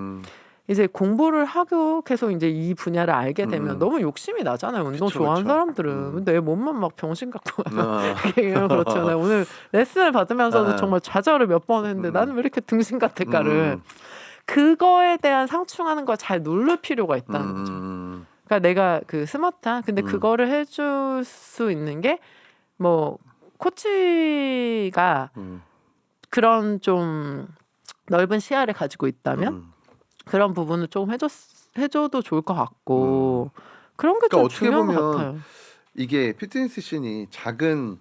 S2: 이제 공부를 하고 계속 이제 이 분야를 알게 되면 너무 욕심이 나잖아요. 운동
S1: 그쵸,
S2: 좋아하는
S1: 그쵸.
S2: 사람들은 내 몸만 막 병신 같고 그렇잖아요. 오늘 레슨을 받으면서도 정말 좌절을 몇 번 했는데 나는 왜 이렇게 등신 같을까를 그거에 대한 상충하는 걸 잘 누를 필요가 있다는 거죠. 그러니까 내가 그 스마트한 근데 그거를 해줄 수 있는 게 뭐 코치가 그런 좀 넓은 시야를 가지고 있다면 그런 부분을 조금 해줘도 좋을 것 같고 그런 게 좀
S1: 그러니까 어떻게
S2: 중요한 것
S1: 보면
S2: 같아요.
S1: 이게 피트니스 씬이 작은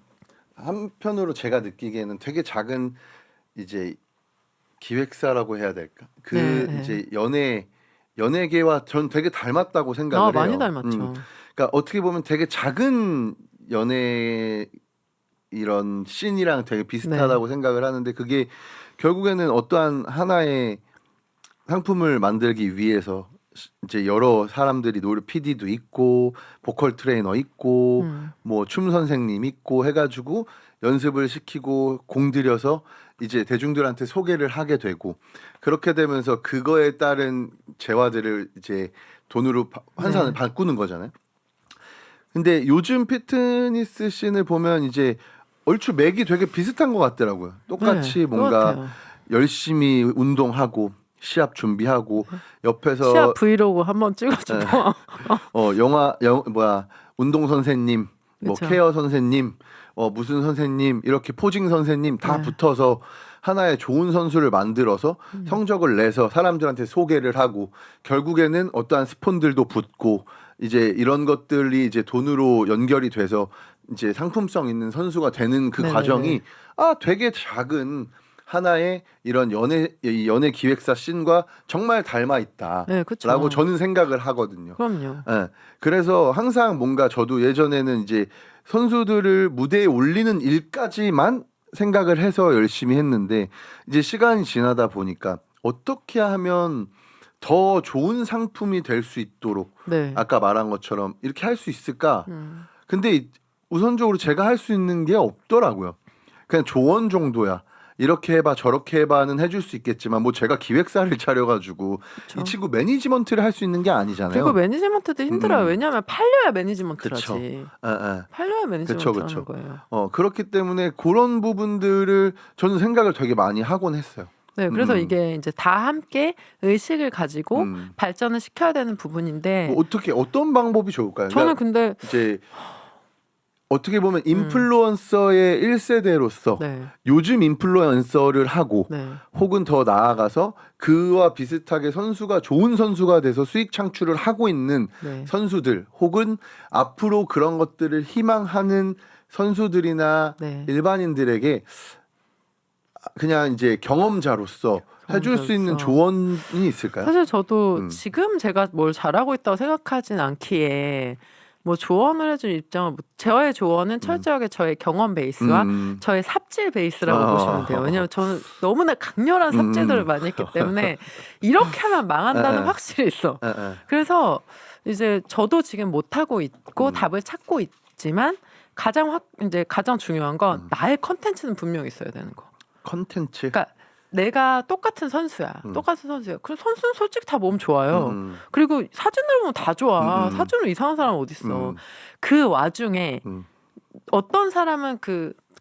S1: 한편으로 제가 느끼기에는 되게 작은 이제 기획사라고 해야 될까? 그
S2: 네,
S1: 이제 연예계와 전 되게 닮았다고 생각을 해요.
S2: 많이 닮았죠.
S1: 그러니까 어떻게 보면 되게 작은 연예 이런 씬이랑 되게 비슷하다고 생각을 하는데 그게 결국에는 어떠한 하나의 상품을 만들기 위해서 이제 여러 사람들이 PD도 있고 보컬 트레이너 있고 뭐 춤 선생님 있고 해가지고 연습을 시키고 공들여서 이제 대중들한테 소개를 하게 되고 그렇게 되면서 그거에 따른 재화들을 이제 돈으로 환산을 바꾸는 거잖아요. 근데 요즘 피트니스 씬을 보면 이제 얼추 맥이 되게 비슷한 것 같더라고요. 똑같이 뭔가 열심히 운동하고 시합 준비하고 옆에서
S2: 시합 브이로그 한번 찍어줘.
S1: 운동 선생님, 뭐
S2: 그쵸.
S1: 케어 선생님, 무슨 선생님 이렇게 포징 선생님 다 붙어서 하나의 좋은 선수를 만들어서 성적을 내서 사람들한테 소개를 하고 결국에는 어떠한 스폰들도 붙고 이제 이런 것들이 이제 돈으로 연결이 돼서 이제 상품성 있는 선수가 되는 그 과정이 되게 작은 하나의 이런 연예 기획사 씬과 정말 닮아 있다라고 저는 생각을 하거든요.
S2: 그럼요.
S1: 네. 그래서 항상 뭔가 저도 예전에는 이제 선수들을 무대에 올리는 일까지만 생각을 해서 열심히 했는데 이제 시간이 지나다 보니까 어떻게 하면 더 좋은 상품이 될 수 있도록 아까 말한 것처럼 이렇게 할 수 있을까? 근데 우선적으로 제가 할 수 있는 게 없더라고요. 그냥 조언 정도야. 이렇게 해봐 저렇게 해봐는 해줄 수 있겠지만 뭐 제가 기획사를 차려가지고
S2: 그쵸.
S1: 이 친구 매니지먼트를 할 수 있는 게 아니잖아요.
S2: 그리고 매니지먼트도 힘들어요. 왜냐하면 팔려야 매니지먼트를
S1: 그쵸.
S2: 하지. 팔려야 매니지먼트 하는 거예요.
S1: 그렇기 때문에 그런 부분들을 저는 생각을 되게 많이 하곤 했어요.
S2: 네, 그래서 이게 이제 다 함께 의식을 가지고 발전을 시켜야 되는 부분인데
S1: 뭐 어떤 방법이 좋을까요?
S2: 저는
S1: 그러니까
S2: 근데
S1: 이제 어떻게 보면 인플루언서의 1세대로서 요즘 인플루언서를 하고 혹은 더 나아가서 그와 비슷하게 선수가 좋은 선수가 돼서 수익 창출을 하고 있는 선수들 혹은 앞으로 그런 것들을 희망하는 선수들이나 일반인들에게 그냥 이제 경험자로서 해줄 수 있는 조언이 있을까요?
S2: 사실 저도 지금 제가 뭘 잘하고 있다고 생각하진 않기에 뭐 조언을 해줄 입장은 저의 조언은 철저하게 저의 경험 베이스와 저의 삽질 베이스라고 보시면 돼요. 왜냐하면 저는 너무나 강렬한 삽질들을 많이 했기 때문에 이렇게 하면 망한다는 확실히 있어. 그래서 이제 저도 지금 못 하고 있고 답을 찾고 있지만 가장 중요한 건 나의 컨텐츠는 분명히 있어야 되는 거.
S1: 컨텐츠.
S2: 그러니까 내가 똑같은 선수야. 그럼 선수는 솔직히 다 몸 좋아요. 그리고 사진으로 보면 다 좋아. 사진으로 이상한 사람 어디 있어. 그 와중에 어떤 사람은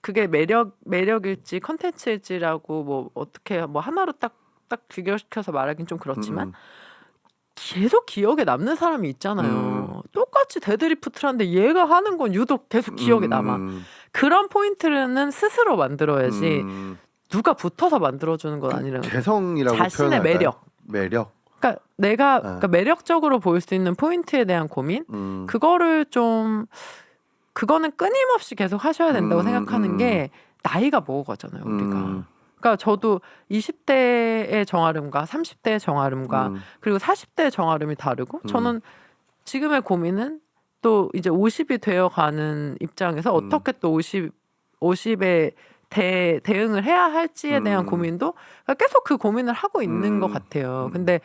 S2: 그게 매력일지 컨텐츠일지라고 뭐 어떻게 뭐 하나로 딱 귀결시켜서 말하긴 좀 그렇지만 계속 기억에 남는 사람이 있잖아요. 똑같이 데드리프트를 하는데 얘가 하는 건 유독 계속 기억에 남아. 그런 포인트는 스스로 만들어야지 누가 붙어서 만들어주는 건 아니라는 거예요.
S1: 개성이라고
S2: 자신의
S1: 표현할까요?
S2: 매력.
S1: 매력.
S2: 그러니까 내가 그러니까 매력적으로 보일 수 있는 포인트에 대한 고민 그거를 좀 그거는 끊임없이 계속 하셔야 된다고 생각하는 게 나이가 먹어가잖아요 우리가. 그러니까 저도 20대의 정아름과 30대의 정아름과 그리고 40대의 정아름이 다르고 저는 지금의 고민은 또 이제 50이 되어가는 입장에서 어떻게 또 50에 대응을 해야 할지에 대한 고민도 계속 그 고민을 하고 있는 것 같아요. 근데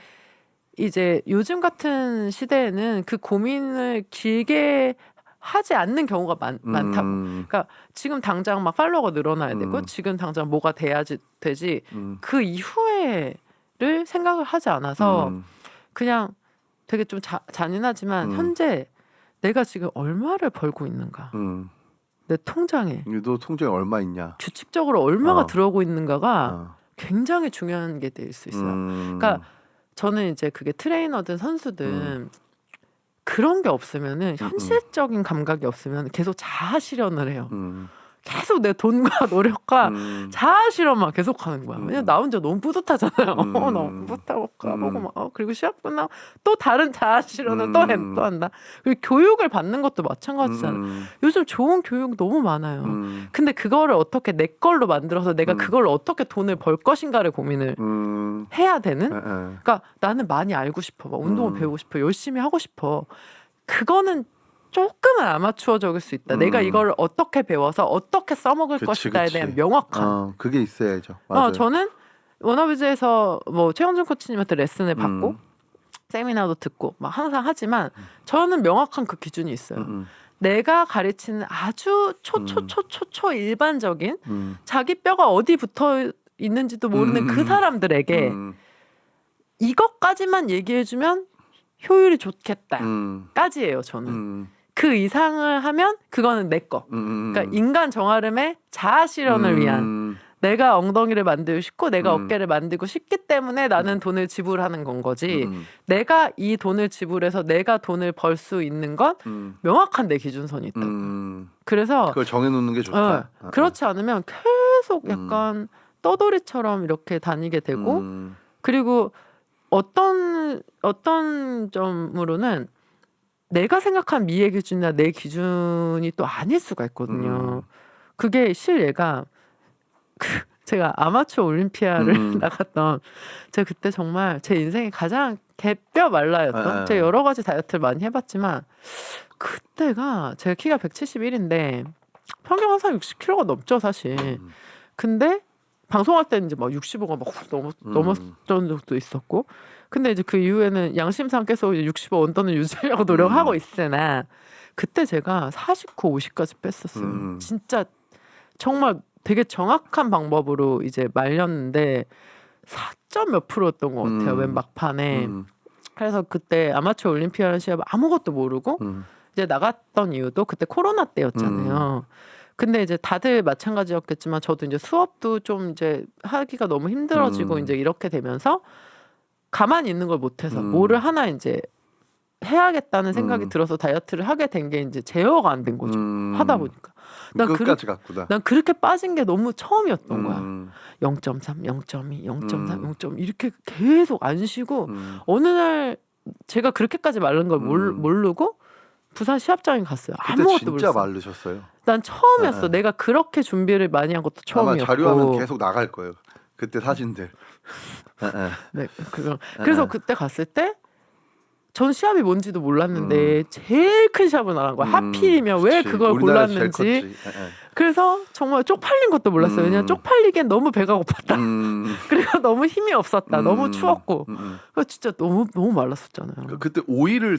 S2: 이제 요즘 같은 시대에는 그 고민을 길게 하지 않는 경우가 많다고. 그러니까 지금 당장 막 팔로워가 늘어나야 되고 지금 당장 뭐가 돼야지 되지 그 이후에를 생각을 하지 않아서 그냥 되게 좀 잔인하지만 현재 내가 지금 얼마를 벌고 있는가 내 통장에
S1: 너 통장에 얼마 있냐
S2: 규칙적으로 얼마가 들어오고 있는가가 굉장히 중요한 게 될 수 있어요. 그러니까 저는 이제 그게 트레이너든 선수든 그런 게 없으면은 현실적인 감각이 없으면 계속 자아 실현을 해요. 계속 내 돈과 노력과 자아 실험만 계속 하는 거야. 왜냐면 나 혼자 너무 뿌듯하잖아요. 너무 뿌듯하고 막 그리고 시합 끝나고 또 다른 자아 실현을 또 한다. 그리고 교육을 받는 것도 마찬가지잖아요. 요즘 좋은 교육 너무 많아요. 근데 그거를 어떻게 내 걸로 만들어서 내가 그걸 어떻게 돈을 벌 것인가를 고민을 해야 되는? 그러니까 나는 많이 알고 싶어. 막 운동을 배우고 싶어. 열심히 하고 싶어. 그거는 조금은 아마추어적일 수 있다. 내가 이걸 어떻게 배워서 어떻게 써먹을 것이다에 대한 명확한.
S1: 그게 있어야죠. 맞아요.
S2: 저는 워너비즈에서 뭐 최영준 코치님한테 레슨을 받고 세미나도 듣고 막 항상 하지만 저는 명확한 그 기준이 있어요. 내가 가르치는 아주 초 일반적인 자기 뼈가 어디 붙어 있는지도 모르는 그 사람들에게 이것까지만 얘기해주면 효율이 좋겠다까지예요. 저는. 그 이상을 하면 그거는 내 거. 그러니까 인간 정아름의 자아 실현을 위한 내가 엉덩이를 만들고 싶고 내가 어깨를 만들고 싶기 때문에 나는 돈을 지불하는 건 거지. 내가 이 돈을 지불해서 내가 돈을 벌 수 있는 건 명확한 내 기준선이 있다고. 그래서
S1: 그걸 정해놓는 게 좋다.
S2: 그렇지 않으면 계속 약간 떠돌이처럼 이렇게 다니게 되고 그리고 어떤 점으로는 내가 생각한 미의 기준이나 내 기준이 또 아닐 수가 있거든요. 그게 실례가 제가 아마추어 올림피아를 나갔던 제가 그때 정말 제 인생에 가장 개뼈 말라였던 제가 여러 가지 다이어트를 많이 해봤지만 그때가 제가 키가 171인데 평균 항상 60kg가 넘죠 사실. 근데 방송할 때는 이제 막 65가 막 넘었던 적도 있었고 근데 이제 그 이후에는 양심상 계속 65 언더는 유지하려고 노력하고 있으나 그때 제가 49, 50까지 뺐었어요. 진짜 정말 되게 정확한 방법으로 이제 말렸는데 4점 몇 프로였던 것 같아요. 맨 막판에. 그래서 그때 아마추어 올림피아라는 시합 아무것도 모르고 이제 나갔던 이유도 그때 코로나 때였잖아요. 근데 이제 다들 마찬가지였겠지만 저도 이제 수업도 좀 이제 하기가 너무 힘들어지고 이제 이렇게 되면서 가만히 있는 걸 못해서 뭐를 하나 이제 해야겠다는 생각이 들어서 다이어트를 하게 된 게 이제 제어가 안 된 거죠. 하다 보니까.
S1: 끝까지 갔구나.
S2: 난 그렇게 빠진 게 너무 처음이었던 거야. 0.3, 0.2, 0.3, 0.2 이렇게 계속 안 쉬고 어느 날 제가 그렇게까지 마른 걸 모르고 부산 시합장에 갔어요. 아무것도
S1: 진짜
S2: 몰랐어.
S1: 마르셨어요.
S2: 난 처음이었어. 내가 그렇게 준비를 많이 한 것도 처음이었고.
S1: 아마 자료화면 계속 나갈 거예요. 그때 사진들.
S2: 네, 그래서 그때 갔을 때 전 시합이 뭔지도 몰랐는데 제일 큰 시합을 나간 거야. 하필이면 왜 그걸 골랐는지. 그래서 정말 쪽팔린 것도 몰랐어요. 왜냐면 쪽팔리기엔 너무 배가 고팠다. 그리고 너무 힘이 없었다. 너무 추웠고. 진짜 너무 말랐었잖아요.
S1: 그때 5일을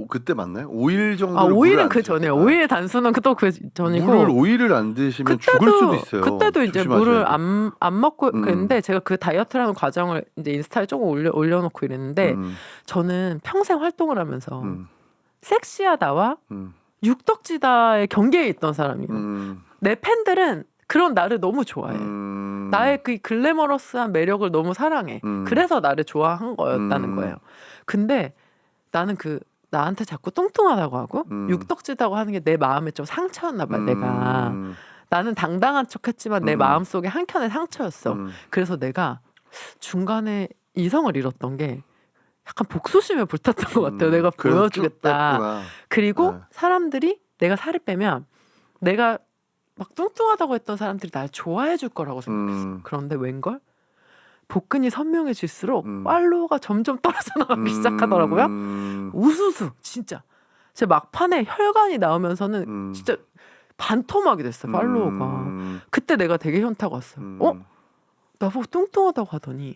S1: 그때 맞나요? 5일 정도.
S2: 5일은 그 전이에요. 5일 단수는 또 그 전이고.
S1: 물을 5일을 안 드시면 죽을 수도 있어요.
S2: 그때도 이제 물을 안 먹고 그랬는데 제가 그 다이어트라는 과정을 이제 인스타에 조금 올려놓고 이랬는데 저는 평생 활동을 하면서 섹시하다와 육덕지다의 경계에 있던 사람이에요. 내 팬들은 그런 나를 너무 좋아해. 나의 그 글래머러스한 매력을 너무 사랑해. 그래서 나를 좋아한 거였다는 거예요. 근데 나는 나한테 자꾸 뚱뚱하다고 하고 육덕지다고 하는 게 내 마음에 좀 상처였나 봐요. 내가. 나는 당당한 척했지만 내 마음속에 한켠에 상처였어. 그래서 내가 중간에 이성을 잃었던 게 약간 복수심에 불탔던 것 같아요. 내가
S1: 그래서
S2: 보여주겠다.
S1: 쭉 뺐구나.
S2: 그리고
S1: 네.
S2: 사람들이 내가 살을 빼면 내가 막 뚱뚱하다고 했던 사람들이 날 좋아해 줄 거라고 생각했어. 그런데 웬걸? 복근이 선명해질수록 팔로워가 점점 떨어져 나가기 시작하더라고요. 우수수 진짜. 제 막판에 혈관이 나오면서는 진짜 반토막이 됐어요. 팔로워가. 그때 내가 되게 현타가 왔어요. 나보고 뚱뚱하다고 하더니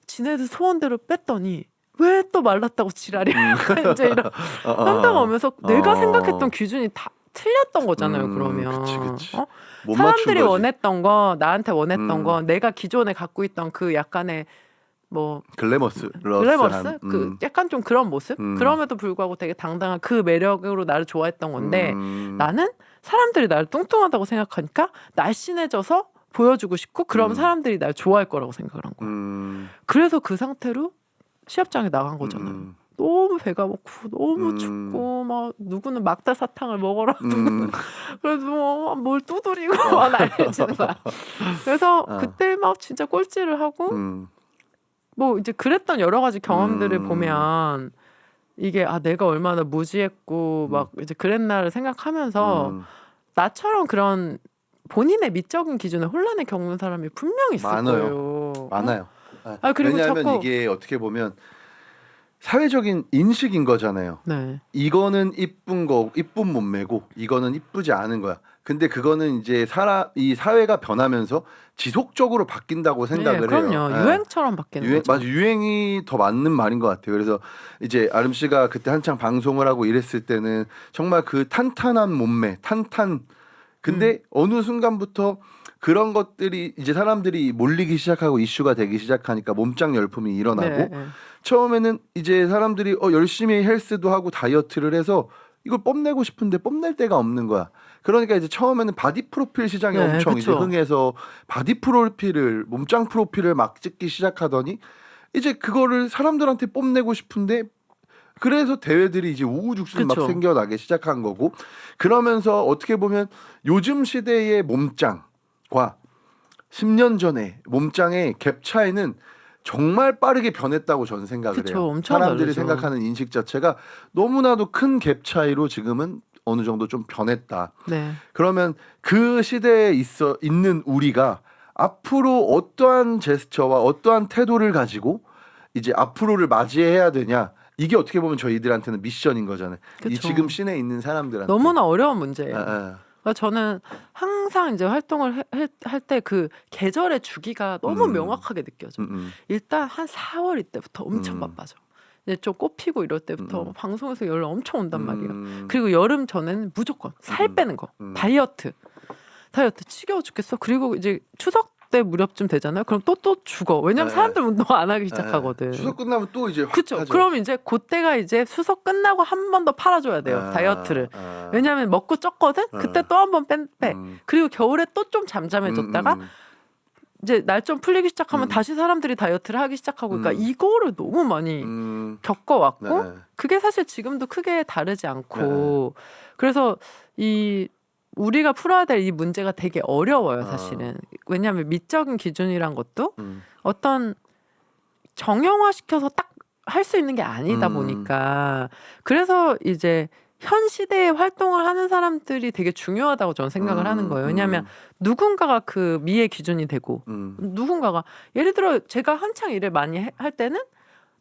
S2: 지네들 소원대로 뺐더니 왜 또 말랐다고 지랄이야. 이제 이런 현타가 오면서 내가 생각했던 기준이 다 틀렸던 거잖아요. 그러면
S1: 그치.
S2: 어?
S1: 못
S2: 사람들이
S1: 맞춘 거지.
S2: 원했던 거 나한테 원했던 거 내가 기존에 갖고 있던 그 약간의 뭐
S1: 글래머스,
S2: 글래머스 그 약간 좀 그런 모습 그럼에도 불구하고 되게 당당한 그 매력으로 나를 좋아했던 건데 나는 사람들이 나를 뚱뚱하다고 생각하니까 날씬해져서 보여주고 싶고 그럼 사람들이 날 좋아할 거라고 생각을 한 거야. 그래서 그 상태로 시합장에 나간 거잖아요. 너무 배가 고프고 너무 춥고 막 누구는 막대 사탕을 먹어라 누구는 그래도 뭘 두드리고 막 난리치는 거야. 그래서 그때 막 진짜 꼴찌를 하고 뭐 이제 그랬던 여러 가지 경험들을 보면 이게 아 내가 얼마나 무지했고 막 이제 그랬나를 생각하면서 나처럼 그런 본인의 미적인 기준에 혼란을 겪는 사람이 분명히 있을 거예요.
S1: 많아요.
S2: 아 그리고
S1: 왜냐하면
S2: 자꾸
S1: 이게 어떻게 보면 사회적인 인식인 거잖아요.
S2: 네.
S1: 이거는 이쁜 거, 이쁜 몸매고 이거는 이쁘지 않은 거야. 근데 그거는 이제 이 사회가 변하면서 지속적으로 바뀐다고 생각을
S2: 네, 그럼요.
S1: 해요.
S2: 유행처럼 바뀌는 거죠.
S1: 맞아, 유행이 더 맞는 말인 것 같아요. 그래서 이제 아름 씨가 그때 한창 방송을 하고 이랬을 때는 정말 그 탄탄한 몸매, 근데 어느 순간부터 그런 것들이 이제 사람들이 몰리기 시작하고 이슈가 되기 시작하니까 몸짱 열풍이 일어나고
S2: 네, 네.
S1: 처음에는 이제 사람들이 열심히 헬스도 하고 다이어트를 해서 이걸 뽐내고 싶은데 뽐낼 데가 없는 거야. 그러니까 이제 처음에는 바디 프로필 시장이
S2: 네,
S1: 엄청 이제
S2: 그쵸.
S1: 흥해서 바디 프로필을 몸짱 프로필을 막 찍기 시작하더니 이제 그거를 사람들한테 뽐내고 싶은데 그래서 대회들이 이제 우후죽순 막
S2: 그쵸.
S1: 생겨나기 시작한 거고 그러면서 어떻게 보면 요즘 시대의 몸짱과 10년 전에 몸짱의 갭 차이는 정말 빠르게 변했다고 저는 생각을
S2: 그쵸,
S1: 해요.
S2: 엄청
S1: 사람들이
S2: 다르죠.
S1: 생각하는 인식 자체가 너무나도 큰 갭 차이로 지금은 어느 정도 좀 변했다.
S2: 네.
S1: 그러면 그 시대에 있는 우리가 앞으로 어떠한 제스처와 어떠한 태도를 가지고 이제 앞으로를 맞이해야 되냐. 이게 어떻게 보면 저희들한테는 미션인 거잖아요. 이
S2: 그쵸.
S1: 지금 씬에 있는 사람들한테.
S2: 너무나 어려운 문제예요.
S1: 아.
S2: 그러니까 저는 항상 이제 활동을 할 때 그 계절의 주기가 너무 명확하게 느껴져. 일단 한 4월 이때부터 엄청 바빠져. 이제 좀 꽃피고 이럴 때부터 방송에서 연락 엄청 온단 말이에요. 그리고 여름 전에는 무조건 살 빼는 거, 다이어트 지겨워 죽겠어. 그리고 이제 추석 때 무렵쯤 되잖아요. 그럼 또 죽어. 왜냐면
S1: 네.
S2: 사람들 운동 안 하기 시작하거든.
S1: 추석 끝나면 또 이제 확
S2: 그렇죠.
S1: 하죠.
S2: 그럼 이제 그때가 이제 추석 끝나고 한 번 더 팔아줘야 돼요. 다이어트를. 왜냐하면 먹고 쪘거든. 그때 또 한 번 빼. 그리고 겨울에 또 좀 잠잠해졌다가 이제 날 좀 풀리기 시작하면 다시 사람들이 다이어트를 하기 시작하고 그러니까 이거를 너무 많이 겪어왔고
S1: 네.
S2: 그게 사실 지금도 크게 다르지 않고 그래서 이 우리가 풀어야 될 이 문제가 되게 어려워요 사실은. 왜냐하면 미적인 기준이란 것도 어떤 정형화시켜서 딱 할 수 있는 게 아니다 보니까 그래서 이제 현 시대에 활동을 하는 사람들이 되게 중요하다고 저는 생각을 하는 거예요. 왜냐하면 누군가가 그 미의 기준이 되고 누군가가 예를 들어 제가 한창 일을 많이 할 때는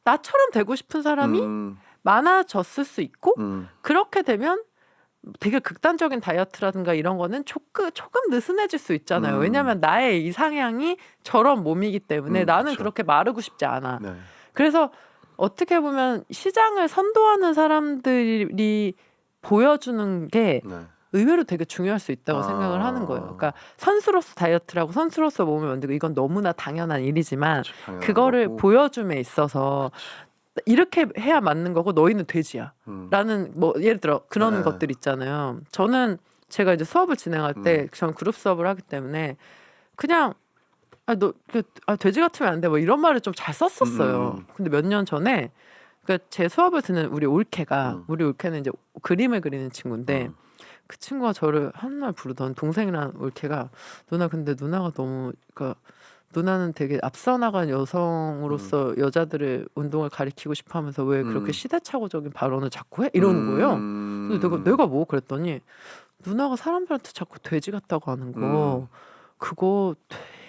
S2: 나처럼 되고 싶은 사람이 많아졌을 수 있고 그렇게 되면 되게 극단적인 다이어트라든가 이런 거는 조금 느슨해질 수 있잖아요. 왜냐하면 나의 이상향이 저런 몸이기 때문에 나는
S1: 그쵸.
S2: 그렇게 마르고 싶지 않아.
S1: 네.
S2: 그래서 어떻게 보면 시장을 선도하는 사람들이 보여주는 게
S1: 네.
S2: 의외로 되게 중요할 수 있다고 생각을 하는 거예요. 그러니까 선수로서 다이어트라고 선수로서 몸을 만들고 이건 너무나 당연한 일이지만
S1: 그쵸, 당연한
S2: 그거를
S1: 거고.
S2: 보여줌에 있어서 이렇게 해야 맞는 거고 너희는 돼지야 라는 뭐 예를 들어 그런
S1: 네.
S2: 것들 있잖아요. 저는 제가 이제 수업을 진행할 때 저는 그룹 수업을 하기 때문에 그냥 돼지 같으면 안 돼 뭐 이런 말을 좀 잘 썼었어요. 근데 몇 년 전에 그러니까 제 수업을 듣는 우리 올케는 이제 그림을 그리는 친구인데 그 친구가 저를 한날 부르던 동생이랑 올케가 누나 근데 누나가 너무 그러니까 누나는 되게 앞서 나간 여성으로서 여자들의 운동을 가리키고 싶어하면서 왜 그렇게 시대착오적인 발언을 자꾸 해? 이러는 거예요. 그래서 내가 뭐 그랬더니 누나가 사람들한테 자꾸 돼지 같다고 하는 거 그거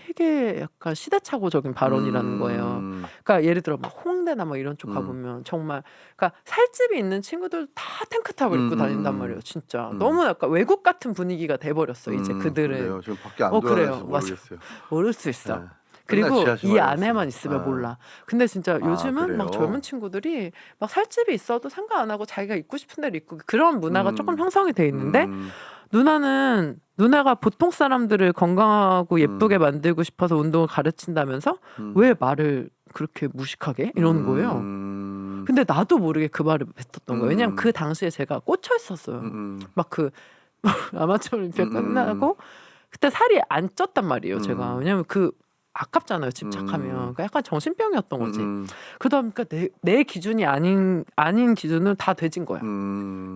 S2: 되게 약간 시대착오적인 발언이라는 거예요. 그러니까 예를 들어 막 홍대나 막 이런 쪽 가보면 정말 그러니까 살집이 있는 친구들 다 탱크탑을 입고 다닌단 말이에요. 진짜 너무 약간 외국 같은 분위기가 돼버렸어. 이제 그들은
S1: 그래요. 지금 밖에 안
S2: 그래요.
S1: 돌아다녀서
S2: 맞아.
S1: 모르겠어요.
S2: 모를 수 있어.
S1: 네.
S2: 그리고
S1: 맨날
S2: 이
S1: 지하실만
S2: 안에만
S1: 있어요.
S2: 있으면 몰라. 근데 진짜 요즘은 막
S1: 그래요?
S2: 젊은 친구들이 막 살집이 있어도 상관 안 하고 자기가 입고 싶은 대로 입고 그런 문화가 조금 형성이 돼 있는데 누나가 보통 사람들을 건강하고 예쁘게 만들고 싶어서 운동을 가르친다면서 왜 말을 그렇게 무식하게 이러는 거예요. 근데 나도 모르게 그 말을 뱉었던 거예요. 왜냐면 그 당시에 제가 꽂혀 있었어요. 막 그 아마추어 올림피아 끝나고 그때 살이 안 쪘단 말이에요. 제가 왜냐면 그 아깝잖아요. 집착하면 그러니까 약간 정신병이었던 거지. 그러다 보니까 내 기준이 아닌 기준은 다 돼진 거야.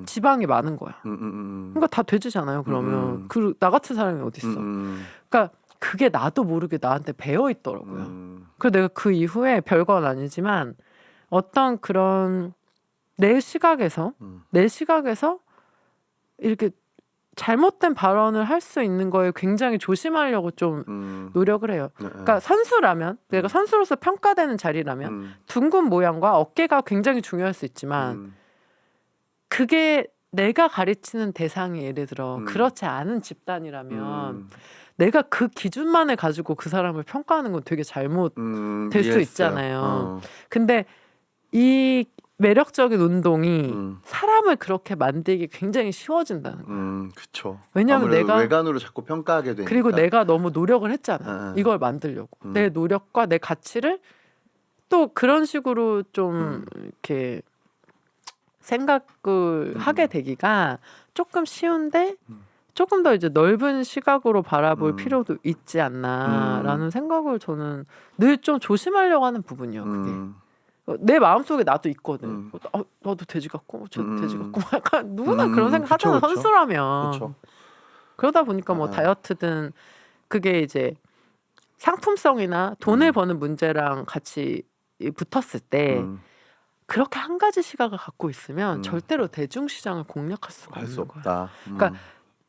S2: 지방이 많은 거야. 그러니까 다 돼지잖아요. 그러면 나 같은 사람이 어디 있어? 그러니까 그게 나도 모르게 나한테 배어 있더라고요. 그래서 내가 그 이후에 별건 아니지만 어떤 그런 내 시각에서 이렇게 잘못된 발언을 할 수 있는 거에 굉장히 조심하려고 좀 노력을 해요. 그러니까 선수라면 내가 선수로서 평가되는 자리라면 둥근 모양과 어깨가 굉장히 중요할 수 있지만 그게 내가 가르치는 대상이 예를 들어 그렇지 않은 집단이라면 내가 그 기준만을 가지고 그 사람을 평가하는 건 되게 잘못될 수 있잖아요. 근데 이 매력적인 운동이 사람을 그렇게 만들기 굉장히 쉬워진다는 거야.
S1: 그렇죠.
S2: 왜냐면 내가
S1: 외관으로 자꾸 평가하게 되니까.
S2: 그리고 내가 너무 노력을 했잖아. 이걸 만들려고. 내 노력과 내 가치를 또 그런 식으로 좀 이렇게 생각을 하게 되기가 조금 쉬운데 조금 더 이제 넓은 시각으로 바라볼 필요도 있지 않나라는 생각을 저는 늘 좀 조심하려고 하는 부분이요. 그게. 내 마음속에 나도 있거든. 나도 돼지 같고 저 돼지 같고 약간 누구나 그런 생각 하잖아.
S1: 그쵸.
S2: 선수라면.
S1: 그쵸.
S2: 그러다 보니까 뭐 다이어트든 그게 이제 상품성이나 돈을 버는 문제랑 같이 붙었을 때 그렇게 한 가지 시각을 갖고 있으면 절대로 대중시장을 공략할 수가
S1: 할 수
S2: 없는 거야.
S1: 없다.
S2: 그러니까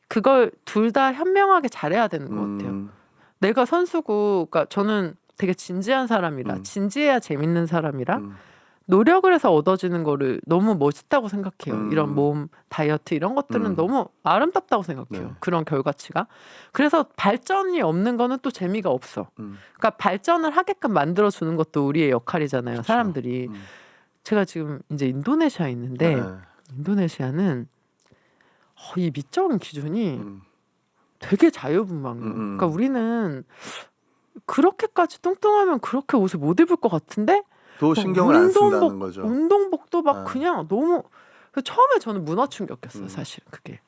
S2: 그걸 둘 다 현명하게 잘해야 되는 것 같아요. 내가 선수고, 그러니까 저는 되게 진지한 사람이라 진지해야 재밌는 사람이라 노력을 해서 얻어지는 거를 너무 멋있다고 생각해요. 이런 몸 다이어트 이런 것들은 너무 아름답다고 생각해요.
S1: 네.
S2: 그런 결과치가. 그래서 발전이 없는 거는 또 재미가 없어. 그러니까 발전을 하게끔 만들어 주는 것도 우리의 역할이잖아요.
S1: 그쵸.
S2: 사람들이. 제가 지금 이제 인도네시아에 있는데
S1: 네.
S2: 인도네시아는 이 미적인 기준이 되게 자유분방해요. 그러니까 우리는 그렇게까지 뚱뚱하면 그렇게 옷을 못 입을 것 같은데
S1: 또 신경을 안 쓴다는 거죠.
S2: 운동복도 막 그냥 너무 처음에 저는 문화 충격이었어요. 사실 그게.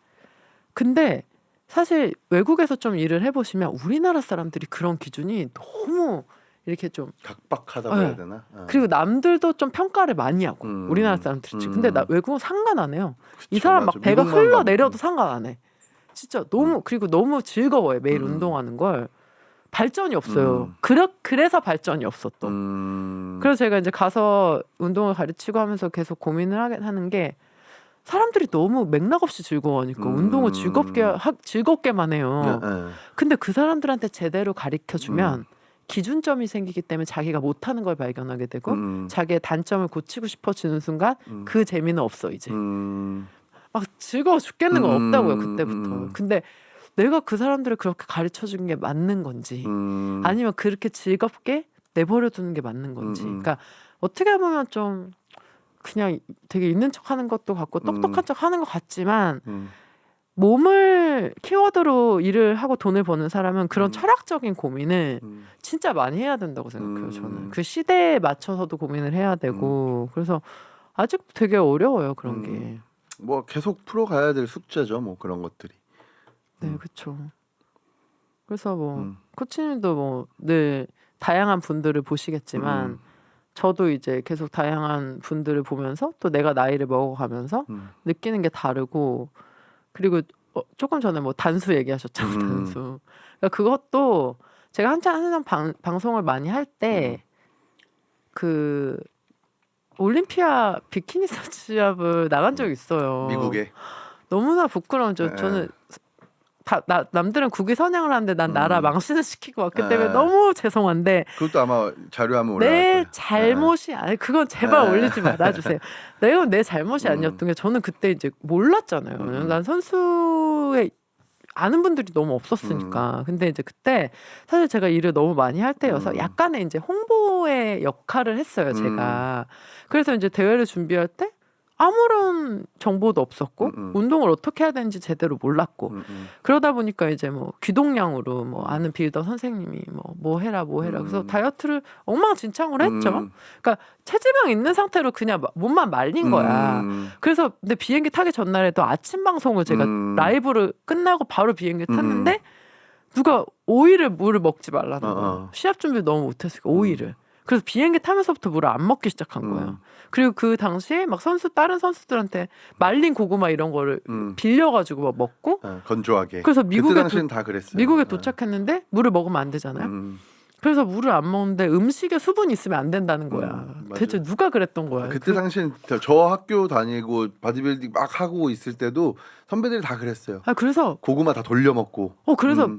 S2: 근데 사실 외국에서 좀 일을 해보시면 우리나라 사람들이 그런 기준이 너무 이렇게 좀
S1: 각박하다고 해야 되나?
S2: 그리고 남들도 좀 평가를 많이 하고 우리나라 사람들이 근데 외국은 상관 안 해요. 이 사람 막 배가 흘러내려도 상관 안 해. 진짜 너무 그리고 너무 즐거워요. 매일 운동하는 걸. 발전이 없어요. 그래서 발전이 없었던. 그래서 제가 이제 가서 운동을 가르치고 하면서 계속 고민을 하는 게 사람들이 너무 맥락 없이 즐거워하니까 운동을 즐겁게만 해요. 근데 그 사람들한테 제대로 가르쳐주면 기준점이 생기기 때문에 자기가 못하는 걸 발견하게 되고 자기의 단점을 고치고 싶어지는 순간 그 재미는 없어 이제. 막 즐거워 죽겠는 건 없다고요 그때부터. 근데 내가 그 사람들을 그렇게 가르쳐준 게 맞는 건지 아니면 그렇게 즐겁게 내버려 두는 게 맞는 건지. 그러니까 어떻게 보면 좀 그냥 되게 있는 척하는 것도 같고 똑똑한 척하는 것 같지만 몸을 키워드로 일을 하고 돈을 버는 사람은 그런 철학적인 고민을 진짜 많이 해야 된다고 생각해요. 저는 그 시대에 맞춰서도 고민을 해야 되고 그래서 아직도 되게 어려워요 그런 게.
S1: 뭐 계속 풀어가야 될 숙제죠. 뭐 그런 것들이.
S2: 네, 그렇죠. 그래서 뭐 코치님도 뭐 늘 다양한 분들을 보시겠지만 저도 이제 계속 다양한 분들을 보면서 또 내가 나이를 먹어가면서 느끼는 게 다르고 그리고 조금 전에 뭐 단수 얘기하셨잖아요. 단수. 그러니까 그것도 제가 한참 방송을 많이 할 때 그 올림피아 비키니 시합을 나간 적이 있어요.
S1: 미국에.
S2: 너무나 부끄러운
S1: 네.
S2: 저는 남들은 국위 선양을 하는데 난 나라 망신을 시키고 왔기
S1: 네.
S2: 때문에 너무 죄송한데
S1: 그것도 아마 자료하면 올라갈
S2: 내
S1: 거예요.
S2: 잘못이 아니 그건 제발
S1: 네.
S2: 올리지 말아주세요. 내가 내 잘못이 아니었던 게 저는 그때 이제 몰랐잖아요. 난 선수의 아는 분들이 너무 없었으니까. 근데 이제 그때 사실 제가 일을 너무 많이 할 때여서 약간의 이제 홍보의 역할을 했어요, 제가. 그래서 이제 대회를 준비할 때 아무런 정보도 없었고 운동을 어떻게 해야 되는지 제대로 몰랐고 그러다 보니까 이제 뭐 귀동냥으로 뭐 아는 빌더 선생님이 뭐 해라 그래서 다이어트를 엉망진창으로 했죠. 그러니까 체지방 있는 상태로 그냥 몸만 말린 거야. 그래서 근데 비행기 타기 전날에도 아침 방송을 제가 라이브를 끝나고 바로 비행기 탔는데 누가 오이를 물을 먹지 말라는 거야. 시합 준비 너무 못했으니까 오이를. 그래서 비행기 타면서부터 물을 안 먹기 시작한 거예요. 그리고 그 당시에 막 다른 선수들한테 말린 고구마 이런 거를 빌려가지고 막 먹고
S1: 건조하게.
S2: 그래서
S1: 그때 당시엔 다 그랬어요.
S2: 미국에 도착했는데 물을 먹으면 안 되잖아요. 그래서 물을 안 먹는데 음식에 수분이 있으면 안 된다는 거야. 대체 누가 그랬던 거야?
S1: 그때 당시엔 저 학교 다니고 바디빌딩 막 하고 있을 때도 선배들이 다 그랬어요.
S2: 그래서
S1: 고구마 다 돌려 먹고.
S2: 그래서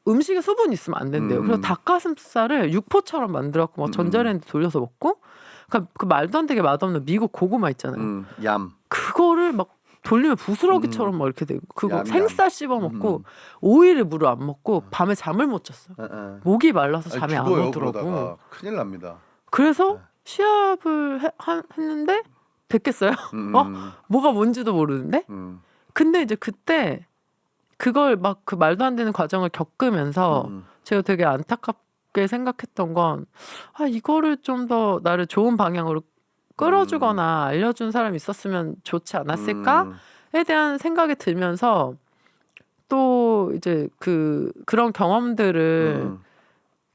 S2: 음식에 수분이 있으면 안 된대요. 그래서 닭가슴살을 육포처럼 만들었고 막 전자레인지 돌려서 먹고 그 말도 안 되게 맛없는 미국 고구마 있잖아요.
S1: 얌.
S2: 그거를 막 돌리면 부스러기처럼 막 이렇게 되고 그거
S1: 얌.
S2: 생쌀 씹어 먹고 오이를 물을 안 먹고 밤에 잠을 못 잤어. 목이 말라서 잠이 안
S1: 죽어요,
S2: 오더라고.
S1: 그러다가. 큰일 납니다.
S2: 그래서 시합을 했는데 됐겠어요? 뭐가 뭔지도 모르는데? 근데 이제 그때 그걸 막 그 말도 안 되는 과정을 겪으면서 제가 되게 안타깝게 생각했던 건 이거를 좀 더 나를 좋은 방향으로 끌어주거나 알려준 사람이 있었으면 좋지 않았을까에 대한 생각이 들면서 또 이제 그런 경험들을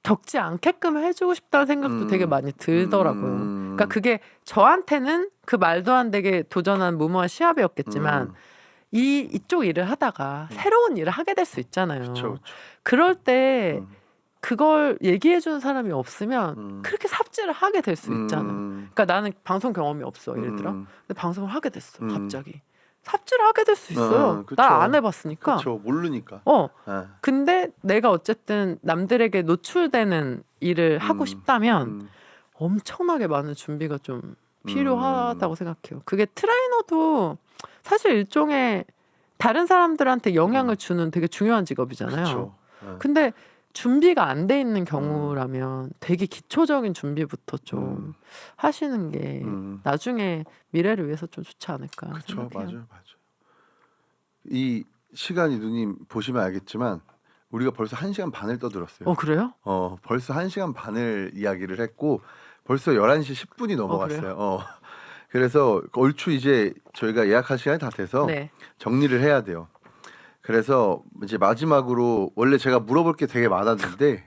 S2: 겪지 않게끔 해주고 싶다는 생각도 되게 많이 들더라고요. 그러니까 그게 저한테는 그 말도 안 되게 도전한 무모한 시합이었겠지만 이쪽 일을 하다가 새로운 일을 하게 될 수 있잖아요.
S1: 그쵸.
S2: 그럴 때 그걸 얘기해 주는 사람이 없으면 그렇게 삽질을 하게 될 수 있잖아요. 그러니까 나는 방송 경험이 없어. 예를 들어. 근데 방송을 하게 됐어. 갑자기. 삽질을 하게 될 수 있어요.
S1: 그쵸.
S2: 나 안 해봤으니까.
S1: 그렇죠. 모르니까.
S2: 근데 내가 어쨌든 남들에게 노출되는 일을 하고 싶다면 엄청나게 많은 준비가 좀 필요하다고 생각해요. 그게 트레이너도 사실 일종의 다른 사람들한테 영향을 주는 되게 중요한 직업이잖아요.
S1: 그쵸.
S2: 근데 준비가 안 돼 있는 경우라면 되게 기초적인 준비부터 좀 하시는 게 나중에 미래를 위해서 좀 좋지 않을까
S1: 그렇죠.
S2: 생각해요.
S1: 맞아요. 이 시간이 누님 보시면 알겠지만 우리가 벌써 1시간 반을 떠들었어요.
S2: 그래요?
S1: 벌써 1시간 반을 이야기를 했고 벌써 11시 10분이 넘어갔어요. 그래서 얼추 이제 저희가 예약할 시간이 다 돼서
S2: 네.
S1: 정리를 해야 돼요. 그래서 이제 마지막으로 원래 제가 물어볼 게 되게 많았는데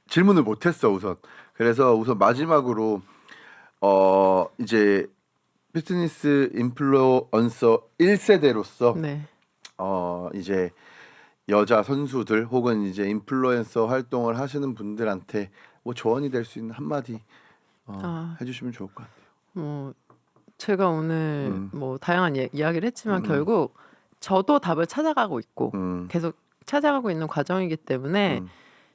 S1: 질문을 못했어 우선. 그래서 우선 마지막으로 이제 피트니스 인플루언서 1세대로서
S2: 네.
S1: 이제 여자 선수들 혹은 이제 인플루언서 활동을 하시는 분들한테 뭐 조언이 될 수 있는 한마디 해주시면 좋을 것 같아요.
S2: 제가 오늘 뭐 다양한 이야기를 했지만 결국 저도 답을 찾아가고 있고 계속 찾아가고 있는 과정이기 때문에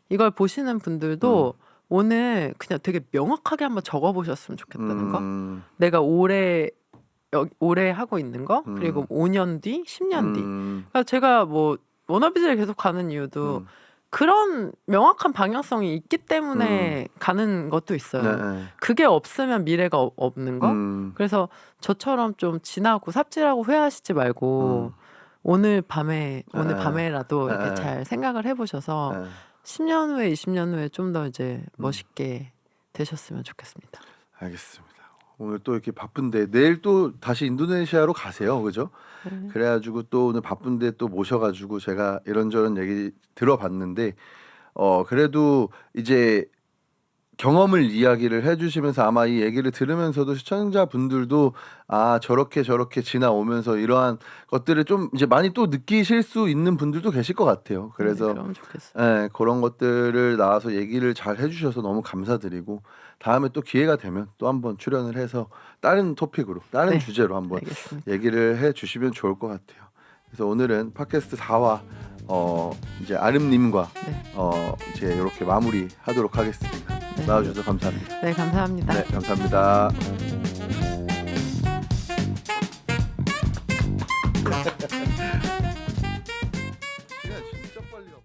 S2: 이걸 보시는 분들도 오늘 그냥 되게 명확하게 한번 적어보셨으면 좋겠다는 거. 내가 올해 하고 있는 거 그리고 5년 뒤, 10년 뒤. 그러니까 제가 뭐 워너비즈를 계속 가는 이유도 그런 명확한 방향성이 있기 때문에 가는 것도 있어요.
S1: 네.
S2: 그게 없으면 미래가 없는 거. 그래서 저처럼 좀 지나고 삽질하고 후회하시지 말고 오늘 밤에라도 이렇게 잘 생각을 해보셔서 10년 후에 20년 후에 좀 더 이제 멋있게 되셨으면 좋겠습니다.
S1: 알겠습니다. 오늘 또 이렇게 바쁜데 내일 또 다시 인도네시아로 가세요, 그죠? 그래가지고 또 오늘 바쁜데 또 모셔가지고 제가 이런저런 얘기 들어봤는데 그래도 이제 경험을 이야기를 해주시면서 아마 이 얘기를 들으면서도 시청자분들도 아 저렇게 지나오면서 이러한 것들을 좀 이제 많이 또 느끼실 수 있는 분들도 계실 것 같아요. 그래서
S2: 그럼 좋겠어요.
S1: 예, 그런 것들을 나와서 얘기를 잘 해주셔서 너무 감사드리고 다음에 또 기회가 되면 또 한번 출연을 해서 다른 토픽으로 다른
S2: 네,
S1: 주제로 한번
S2: 알겠습니다.
S1: 얘기를 해주시면 좋을 것 같아요. 그래서 오늘은 팟캐스트 4화 이제 아름님과
S2: 네.
S1: 이제 이렇게 마무리하도록 하겠습니다.
S2: 네.
S1: 나와주셔서 감사합니다.
S2: 네, 감사합니다.
S1: 네, 감사합니다.